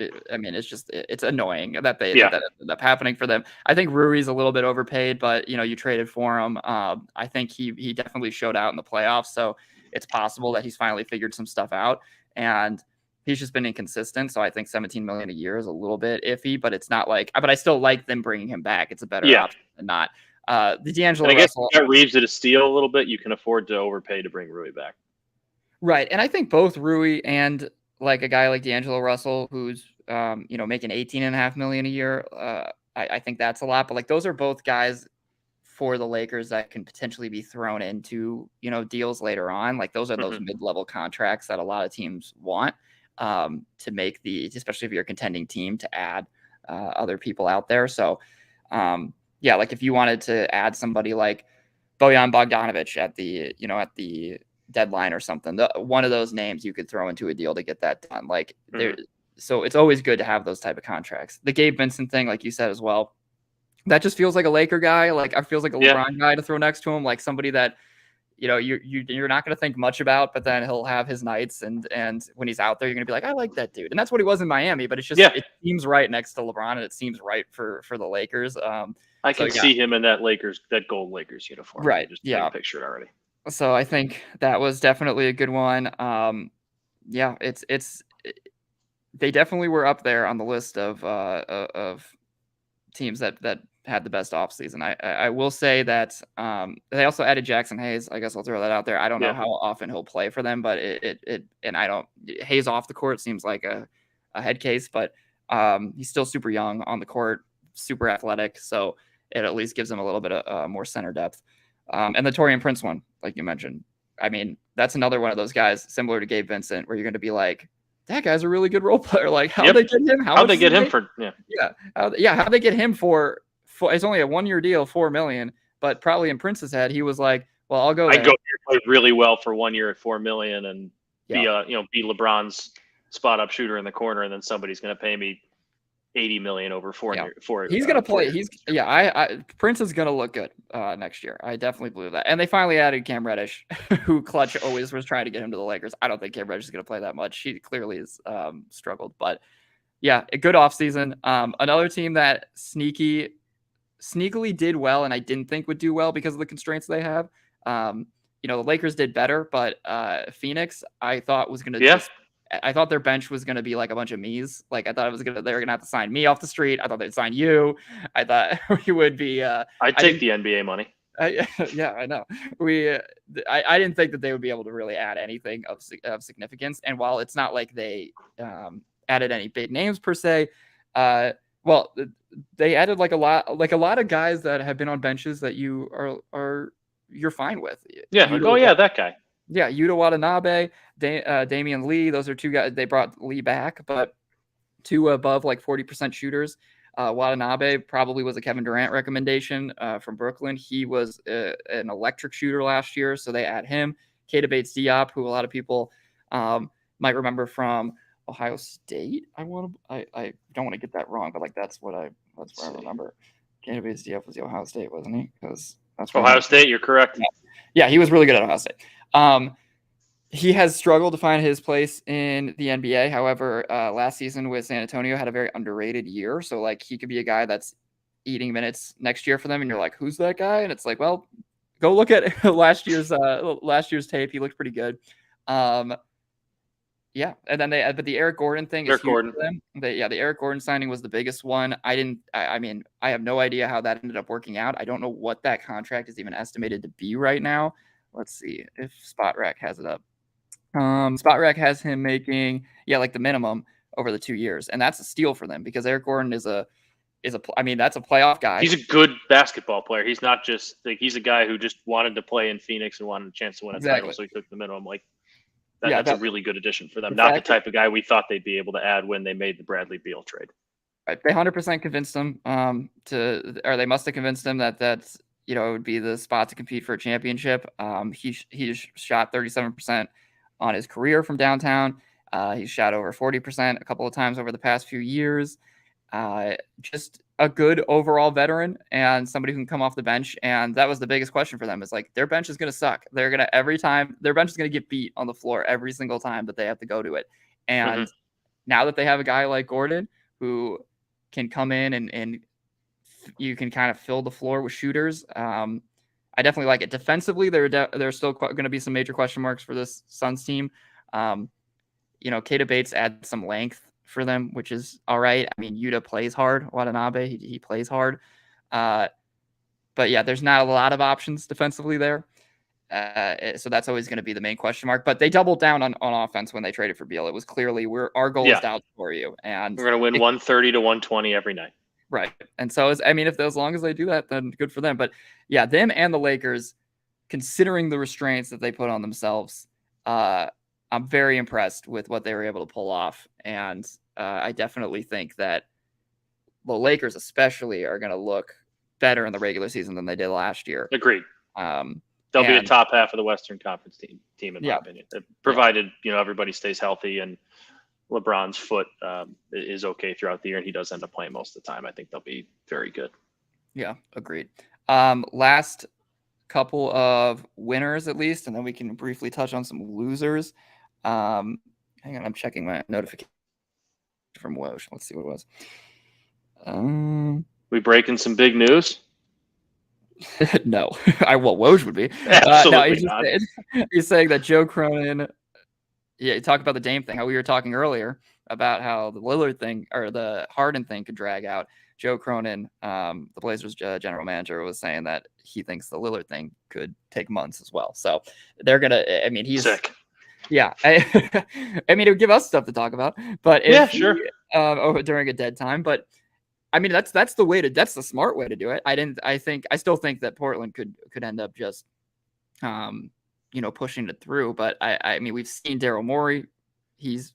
A: It's annoying that that ended up happening for them. I think Rui's a little bit overpaid, but you traded for him. I think he definitely showed out in the playoffs, so it's possible that he's finally figured some stuff out, and he's just been inconsistent. So I think $17 million a year is a little bit iffy, but it's not like. But I still like them bringing him back. It's a better option than not. The D'Angelo Russell.
B: I guess Reeves at a steal a little bit. You can afford to overpay to bring Rui back.
A: Right, and I think both Rui and like a guy like D'Angelo Russell, who's making $18.5 million a year, I think that's a lot. But like those are both guys for the Lakers that can potentially be thrown into deals later on. Like those are those mid-level contracts that a lot of teams want to make especially if you're a contending team, to add other people out there. So like if you wanted to add somebody like Bojan Bogdanovic at the deadline or something, one of those names you could throw into a deal to get that done. Like so it's always good to have those type of contracts. The Gabe Vincent thing, like you said as well, that just feels like a Laker guy. Like it feels like a LeBron guy to throw next to him, like somebody that you're not going to think much about, but then he'll have his nights, and when he's out there, you're going to be like, I like that dude, and that's what he was in Miami. But it's just it seems right next to LeBron, and it seems right for the Lakers.
B: I can see him in that gold Lakers uniform.
A: Right?
B: Just take a picture already.
A: So I think that was definitely a good one. They definitely were up there on the list of teams that had the best offseason. I will say that they also added Jackson Hayes. I guess I'll throw that out there. I don't know how often he'll play for them, but Hayes off the court seems like a head case, but he's still super young on the court, super athletic, so it at least gives them a little bit of more center depth. And the Taurean Prince one, like you mentioned, I mean, that's another one of those guys similar to Gabe Vincent, where you're going to be like, that guy's a really good role player. Like, how'd they get him?
B: How'd they get him for?
A: How'd they get him for? It's only a 1-year deal, $4 million. But probably in Prince's head, he was like, well, I'll go there.
B: I'd go play really well for 1 year at $4 million and be LeBron's spot up shooter in the corner, and then somebody's going to pay me $80 million over 4 years.
A: He's going to play. Prince is going to look good next year. I definitely believe that. And they finally added Cam Reddish, who Clutch always was trying to get him to the Lakers. I don't think Cam Reddish is going to play that much. He clearly has struggled. But yeah, a good offseason. Another team that sneakily did well, and I didn't think would do well because of the constraints they have. The Lakers did better, but Phoenix, I thought was going to I thought their bench was going to be like a bunch of me's. Like, I thought they were going to have to sign me off the street. I thought they'd sign you. I thought we would be.
B: I'd take the NBA money.
A: Yeah, I know. I didn't think that they would be able to really add anything of significance. And while it's not like they added any big names per se, well, they added like a lot of guys that have been on benches that you're fine with.
B: Yeah. That guy.
A: Yeah, Yuta Watanabe, Damian Lee. Those are two guys. They brought Lee back, but two above like 40% shooters. Watanabe probably was a Kevin Durant recommendation from Brooklyn. He was an electric shooter last year, so they add him. Keita Bates-Diop, who a lot of people might remember from Ohio State. I don't want to get that wrong, but like that's what I remember. Keita Bates-Diop was the Ohio State, wasn't he? Because that's
B: Ohio State. You're correct.
A: Yeah, he was really good at Ohio State. He has struggled to find his place in the NBA. However, last season with San Antonio had a very underrated year. So like he could be a guy that's eating minutes next year for them. And you're like, who's that guy? And it's like, well, go look at last year's tape. He looked pretty good. Yeah. And then but the Eric Gordon thing is huge for them. The Eric Gordon signing was the biggest one. I have no idea how that ended up working out. I don't know what that contract is even estimated to be right now. Let's see if SpotRack has it up. SpotRack has him making like the minimum over the 2 years, and that's a steal for them because Eric Gordon that's a playoff guy.
B: He's a good basketball player. He's not just like he's a guy who just wanted to play in Phoenix and wanted a chance to win a title, so he took the minimum. Like that's a really good addition for them. Not the type of guy we thought they'd be able to add when they made the Bradley Beal trade.
A: Right. They 100% convinced him they must have convinced him that's it would be the spot to compete for a championship. He shot 37% on his career from downtown. He's shot over 40% a couple of times over the past few years. Just a good overall veteran and somebody who can come off the bench. And that was the biggest question for them is like, their bench is going to suck. They're going to, their bench is going to get beat on the floor every single time that they have to go to it. And now that they have a guy like Gordon who can come in and you can kind of fill the floor with shooters. I definitely like it. Defensively, there's still going to be some major question marks for this Suns team. Keita Bates adds some length for them, which is all right. I mean, Yuta plays hard. Watanabe, he plays hard. But yeah, there's not a lot of options defensively there. So that's always going to be the main question mark. But they doubled down on offense when they traded for Beal. It was clearly our goal is to outscore you, and
B: we're going to win 130 to 120 every night.
A: Right. And so, as long as they do that, then good for them. But yeah, them and the Lakers, considering the restraints that they put on themselves, I'm very impressed with what they were able to pull off. And I definitely think that the Lakers especially are going to look better in the regular season than they did last year.
B: Agreed. They'll be a top half of the Western Conference team in my opinion, provided, everybody stays healthy and LeBron's foot is okay throughout the year, and he does end up playing most of the time. I think they'll be very good. Yeah, agreed. Last couple of winners, at least, and then we can briefly touch on some losers. Hang on, I'm checking my notification from Woj. Let's see what it was. We breaking some big news?
A: No, Woj would be.
B: Absolutely
A: not. He's saying that Joe Cronin. Yeah, talk about the Dame thing, how we were talking earlier about how the Lillard thing or the Harden thing could drag out. Joe Cronin, the Blazers general manager, was saying that he thinks the Lillard thing could take months as well. So they're going to, he's
B: sick.
A: Yeah. It would give us stuff to talk about, but sure. During a dead time, but I mean, that's the smart way to do it. I still think that Portland could end up just, pushing it through. But I mean, we've seen Daryl Morey. He's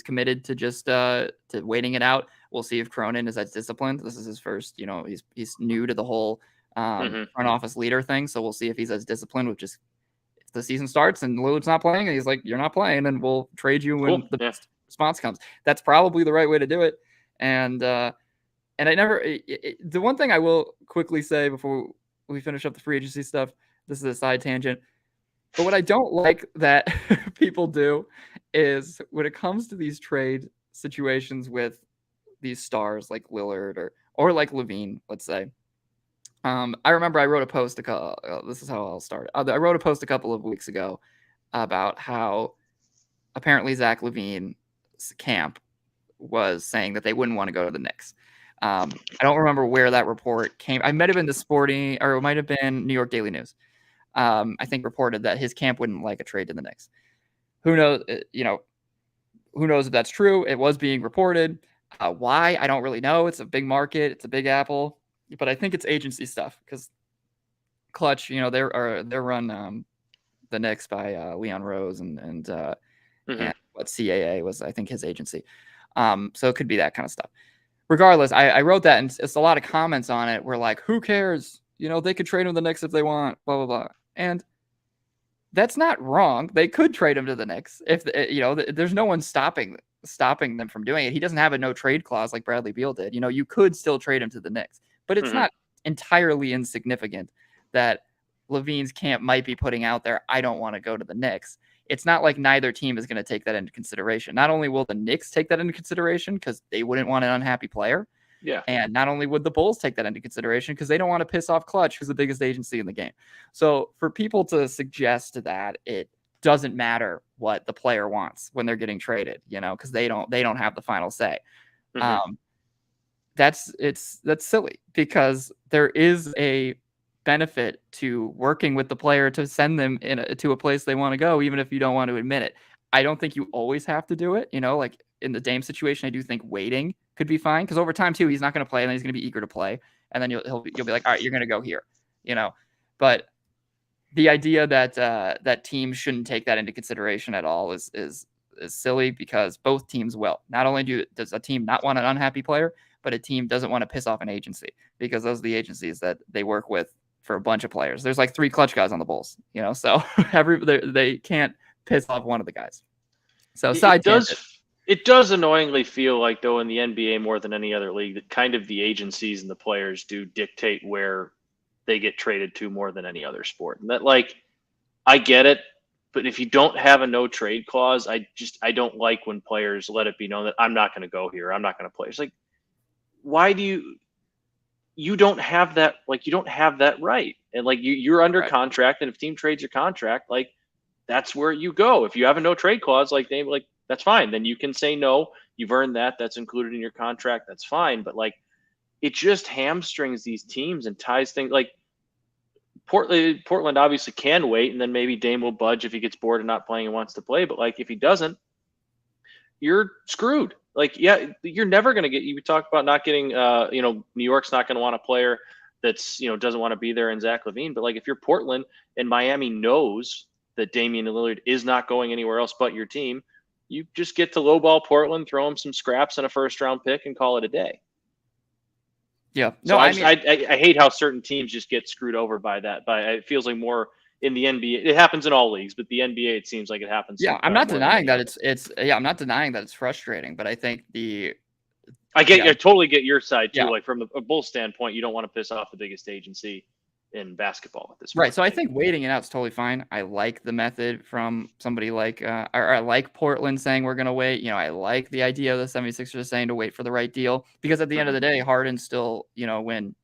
A: committed to just to waiting it out. We'll see if Cronin is as disciplined. This is his first, he's new to the whole front office leader thing. So we'll see if he's as disciplined, which is if the season starts and Lillard's not playing and he's like, you're not playing, and we'll trade you when the best response comes. That's probably the right way to do it. And I never, the one thing I will quickly say before we finish up the free agency stuff, this is a side tangent, but what I don't like that people do is when it comes to these trade situations with these stars like Lillard or like Levine, let's say. I remember I wrote a post. This is how I'll start. I wrote a post a couple of weeks ago about how apparently Zach LaVine's camp was saying that they wouldn't want to go to the Knicks. I don't remember where that report came. I might have been the Sporting, or it might have been New York Daily News. I think reported that his camp wouldn't like a trade to the Knicks. Who knows? Who knows if that's true? It was being reported. Why? I don't really know. It's a big market. It's a big apple. But I think it's agency stuff because Clutch, they're run the Knicks by Leon Rose and what CAA was, I think, his agency. So it could be that kind of stuff. Regardless, I wrote that, and it's a lot of comments on it. Were like, who cares? They could trade him to the Knicks if they want, blah, blah, blah. And that's not wrong. They could trade him to the Knicks if, there's no one stopping them from doing it. He doesn't have a no trade clause like Bradley Beal did. You could still trade him to the Knicks, but it's not entirely insignificant that Levine's camp might be putting out there, I don't want to go to the Knicks. It's not like neither team is going to take that into consideration. Not only will the Knicks take that into consideration because they wouldn't want an unhappy player, and not only would the Bulls take that into consideration because they don't want to piss off Clutch, who's the biggest agency in the game. So for people to suggest that it doesn't matter what the player wants when they're getting traded, because they don't have the final say. That's silly because there is a benefit to working with the player to send them to a place they want to go, even if you don't want to admit it. I don't think you always have to do it. Like in the Dame situation, I do think waiting could be fine because over time too, he's not going to play and then he's going to be eager to play. And then you'll be like, all right, you're going to go here, but the idea that that teams shouldn't take that into consideration at all is silly because both teams will. Not only does a team not want an unhappy player, but a team doesn't want to piss off an agency because those are the agencies that they work with for a bunch of players. There's like 3 Clutch guys on the Bulls, so they can't piss off one of the guys. So
B: it does annoyingly feel like, though, in the NBA more than any other league, that kind of the agencies and the players do dictate where they get traded to more than any other sport. And that, like, I get it, but if you don't have a no trade clause, I don't like when players let it be known that I'm not going to go here, I'm not going to play. It's like, why do you don't have that? Like, you don't have that right. And like you're under contract, and if team trades your contract, like that's where you go. If you have a no trade clause, that's fine. Then you can say no. You've earned that. That's included in your contract. That's fine. But like, it just hamstrings these teams and ties things. Like Portland obviously can wait, and then maybe Dame will budge if he gets bored and not playing and wants to play. But like, if he doesn't, you're screwed. Like, you're never going to get. You talked about not getting. New York's not going to want a player that's doesn't want to be there in Zach LaVine. But like, if you're Portland and Miami knows that Damian Lillard is not going anywhere else but your team, you just get to lowball Portland, throw them some scraps and a first-round pick, and call it a day.
A: Yeah.
B: No, so I hate how certain teams just get screwed over by that. It feels like more in the NBA. It happens in all leagues, but the NBA, it seems like it happens.
A: Yeah, I'm not denying that I'm not denying that it's frustrating, but I think
B: I totally get your side too. Yeah. Like from a Bulls standpoint, you don't want to piss off the biggest agency in basketball at this point.
A: Right. So I think waiting it out is totally fine. I like the method from somebody like, or I like Portland saying we're going to wait. I like the idea of the 76ers saying to wait for the right deal because at the end of the day, Harden still, when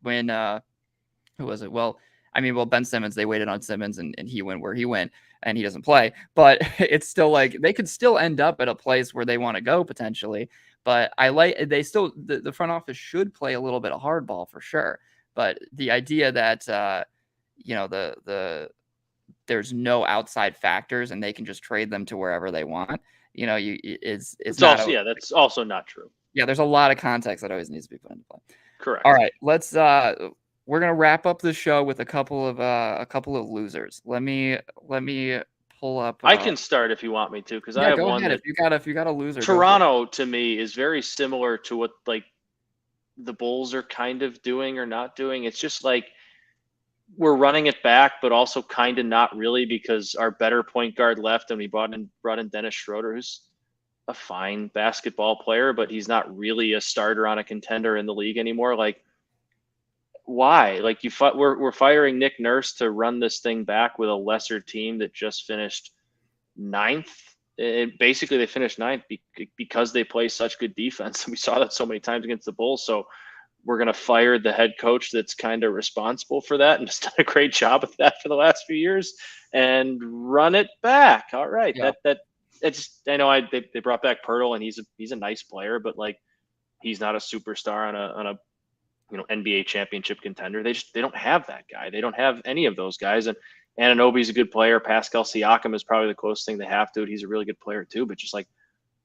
A: who was it? Well, Ben Simmons, they waited on Simmons and he went where he went and he doesn't play, but it's still like they could still end up at a place where they want to go potentially. But the front office should play a little bit of hardball for sure. But the idea that there's no outside factors and they can just trade them to wherever they want, that's also not true. Yeah, there's a lot of context that always needs to be put into play.
B: Correct.
A: All right, let's we're gonna wrap up the show with a couple of losers. Let me pull up.
B: I can start if you want me to, because I
A: Yeah,
B: have
A: go
B: one
A: ahead.
B: that
A: If you got a loser, go for it.
B: Toronto to me is very similar to what like the Bulls are kind of doing or not doing. It's just like we're running it back, but also kind of not really, because our better point guard left, and we brought in Dennis Schroeder, who's a fine basketball player, but he's not really a starter on a contender in the league anymore. Like, why? Like, we're firing Nick Nurse to run this thing back with a lesser team that just finished ninth. Basically, they finished ninth because they play such good defense. We saw that so many times against the Bulls. So we're going to fire the head coach that's kind of responsible for that and has done a great job of that for the last few years, and run it back. All right.
A: Yeah.
B: I know they brought back Pirtle, and he's a nice player, but like, he's not a superstar on a NBA championship contender. They don't have that guy. They don't have any of those guys. And Anunoby's a good player. Pascal Siakam is probably the closest thing they have to it. He's a really good player too, but just like,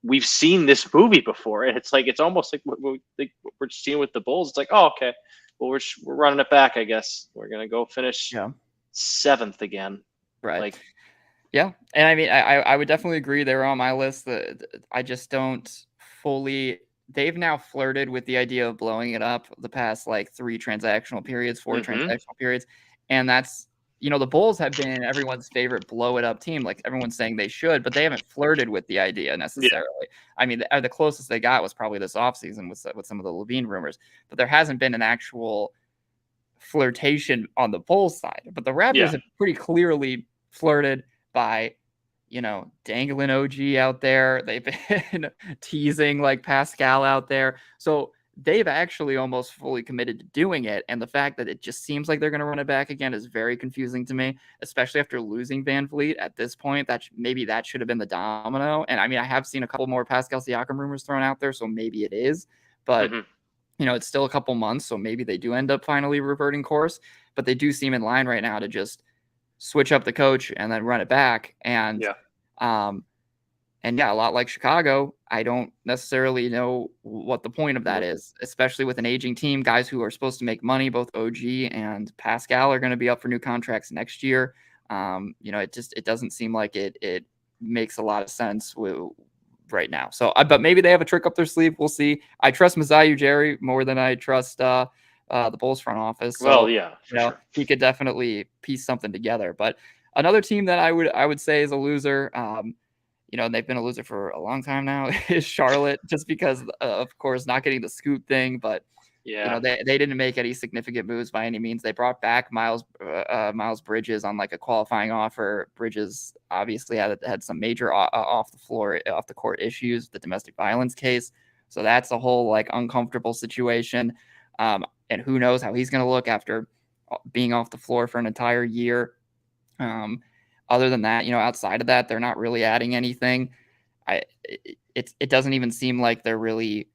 B: we've seen this movie before, and it's like, it's almost like what we're seeing with the Bulls. It's like, oh, okay, well, we're running it back. I guess we're gonna go finish seventh again.
A: Right.
B: Like,
A: yeah, and I mean, I would definitely agree. They were on my list. That I just don't fully. They've now flirted with the idea of blowing it up the past like 4 transactional periods, and that's, the Bulls have been everyone's favorite blow it up team. Like, everyone's saying they should, but they haven't flirted with the idea necessarily. Yeah. I mean, the closest they got was probably this offseason with some of the Levine rumors, but there hasn't been an actual flirtation on the Bulls side. But the Raptors have pretty clearly flirted by, dangling OG out there. They've been teasing like Pascal out there. So they've actually almost fully committed to doing it. And the fact that it just seems like they're going to run it back again is very confusing to me, especially after losing Van Vliet at this point. Maybe that should have been the domino. And I mean, I have seen a couple more Pascal Siakam rumors thrown out there, so maybe it is. But it's still a couple months, so maybe they do end up finally reverting course. But they do seem in line right now to just switch up the coach and then run it back. And a lot like Chicago, I don't necessarily know what the point of that is, especially with an aging team. Guys who are supposed to make money, both OG and Pascal, are going to be up for new contracts next year. It doesn't seem like it makes a lot of sense right now. So, but maybe they have a trick up their sleeve. We'll see. I trust Masai Ujiri more than I trust the Bulls front office. So,
B: sure.
A: He could definitely piece something together. But another team that I would say is a loser, and they've been a loser for a long time now, is Charlotte, just because of course not getting the Scoot thing, but they didn't make any significant moves by any means. They brought back Miles Bridges on like a qualifying offer. Bridges obviously had some major off the court issues, the domestic violence case. So that's a whole like uncomfortable situation. And who knows how he's going to look after being off the floor for an entire year. Other than that, outside of that, they're not really adding anything. It doesn't even seem like they're really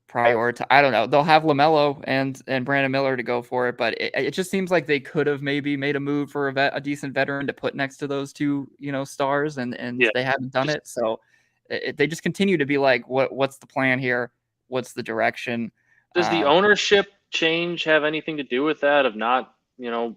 A: prioritize. I don't know. They'll have LaMelo and Brandon Miller to go for it, but it just seems like they could have maybe made a move for a decent veteran to put next to those two, stars, and they haven't done it. So they just continue to be like, what's the plan here? What's the direction?
B: Does the ownership change have anything to do with that, of not,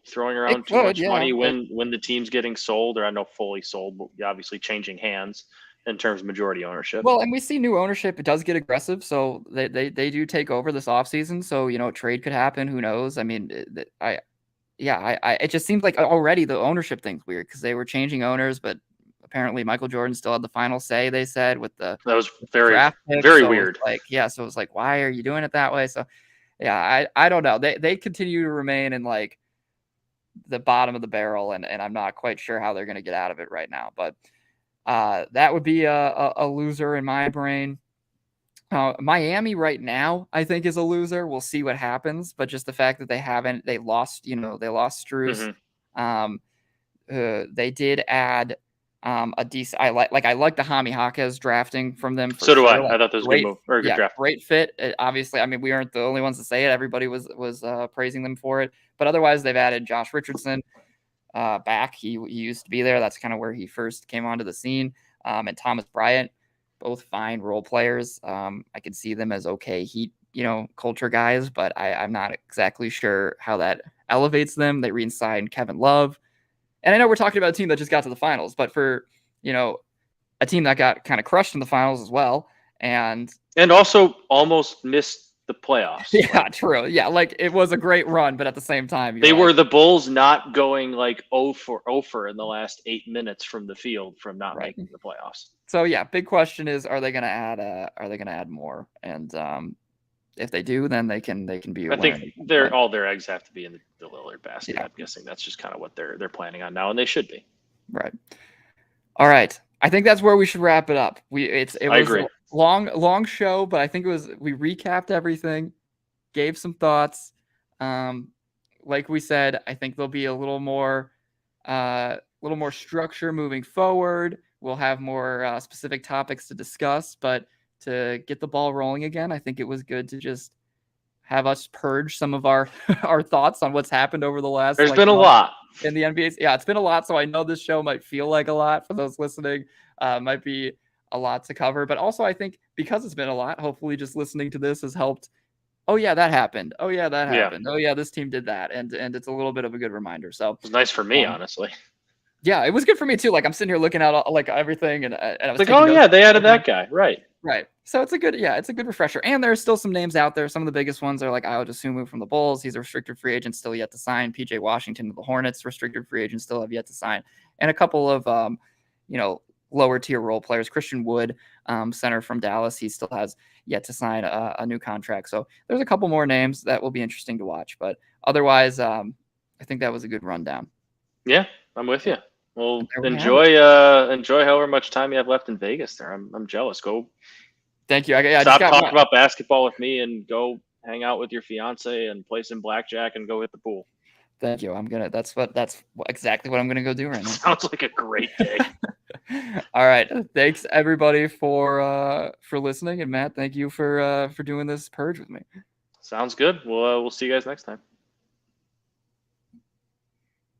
B: throwing around too much money when the team's getting sold, or I know fully sold, but obviously changing hands in terms of majority ownership?
A: Well, and we see new ownership. It does get aggressive, so they do take over this offseason. So, a trade could happen. Who knows? I mean, it just seems like already the ownership thing's weird, because they were changing owners, but apparently Michael Jordan still had the final say, they said, with the
B: that was very,
A: draft pick.
B: very
A: so
B: weird.
A: So it was like, why are you doing it that way? So, I don't know. They continue to remain in like the bottom of the barrel, and I'm not quite sure how they're going to get out of it right now. But that would be a loser in my brain. Miami right now, I think, is a loser. We'll see what happens, but just the fact that they lost Strus. They did add a decent. I like the Jaime Jaquez drafting from them.
B: So do I. I thought that was a good move, or a good draft.
A: Great fit. Obviously, I mean, we aren't the only ones to say it. Everybody was praising them for it. But otherwise, they've added Josh Richardson back. He used to be there. That's kind of where he first came onto the scene. And Thomas Bryant both fine role players. I could see them as okay Heat, culture guys, but I'm not exactly sure how that elevates them. They re-signed Kevin Love. And I know we're talking about a team that just got to the finals, but for, a team that got kind of crushed in the finals as well. And
B: also almost missed the playoffs.
A: Yeah, true. Yeah, like it was a great run, but at the same time,
B: they were the Bulls not going like 0 for in the last 8 minutes from the field from not making the playoffs.
A: So yeah, big question is, are they going to add more? And if they do, then they can be.
B: I think all their eggs have to be in the Lillard basket. Yeah. I'm guessing that's just kind of what they're planning on now, and they should be.
A: Right. All right. I think that's where we should wrap it up. It was a long show, but I think we recapped everything, gave some thoughts. Like we said, I think there'll be a little more structure moving forward. We'll have more specific topics to discuss, but to get the ball rolling again, I think it was good to just have us purge some of our thoughts on what's happened over the last.
B: There's been a lot
A: in the NBA. Yeah, it's been a lot. So I know this show might feel like a lot for those listening. Might be a lot to cover, but also I think because it's been a lot, hopefully just listening to this has helped. Oh yeah, that happened. Oh yeah, that happened. Oh yeah, this team did that, and it's a little bit of a good reminder. So
B: it's nice for me, honestly.
A: Yeah, it was good for me too. Like I'm sitting here looking at like everything, and I was
B: like, oh yeah, they added that guy, right?
A: Right. So it's a good refresher. And there's still some names out there. Some of the biggest ones are like Ayo Dosunmu from the Bulls. He's a restricted free agent, still yet to sign. PJ Washington of the Hornets, restricted free agent, still have yet to sign. And a couple of lower tier role players. Christian Wood, center from Dallas, he still has yet to sign a new contract. So there's a couple more names that will be interesting to watch. But otherwise, I think that was a good rundown.
B: Yeah, I'm with you. Well, enjoy however much time you have left in Vegas there. I'm jealous. Go.
A: Thank you.
B: Stop talking about basketball with me and go hang out with your fiance and play some blackjack and go hit the pool.
A: Thank you. That's exactly what I'm gonna go do right now.
B: Sounds like a great day.
A: All right. Thanks everybody for listening, and Matt, thank you for doing this purge with me.
B: Sounds good. We'll see you guys next time.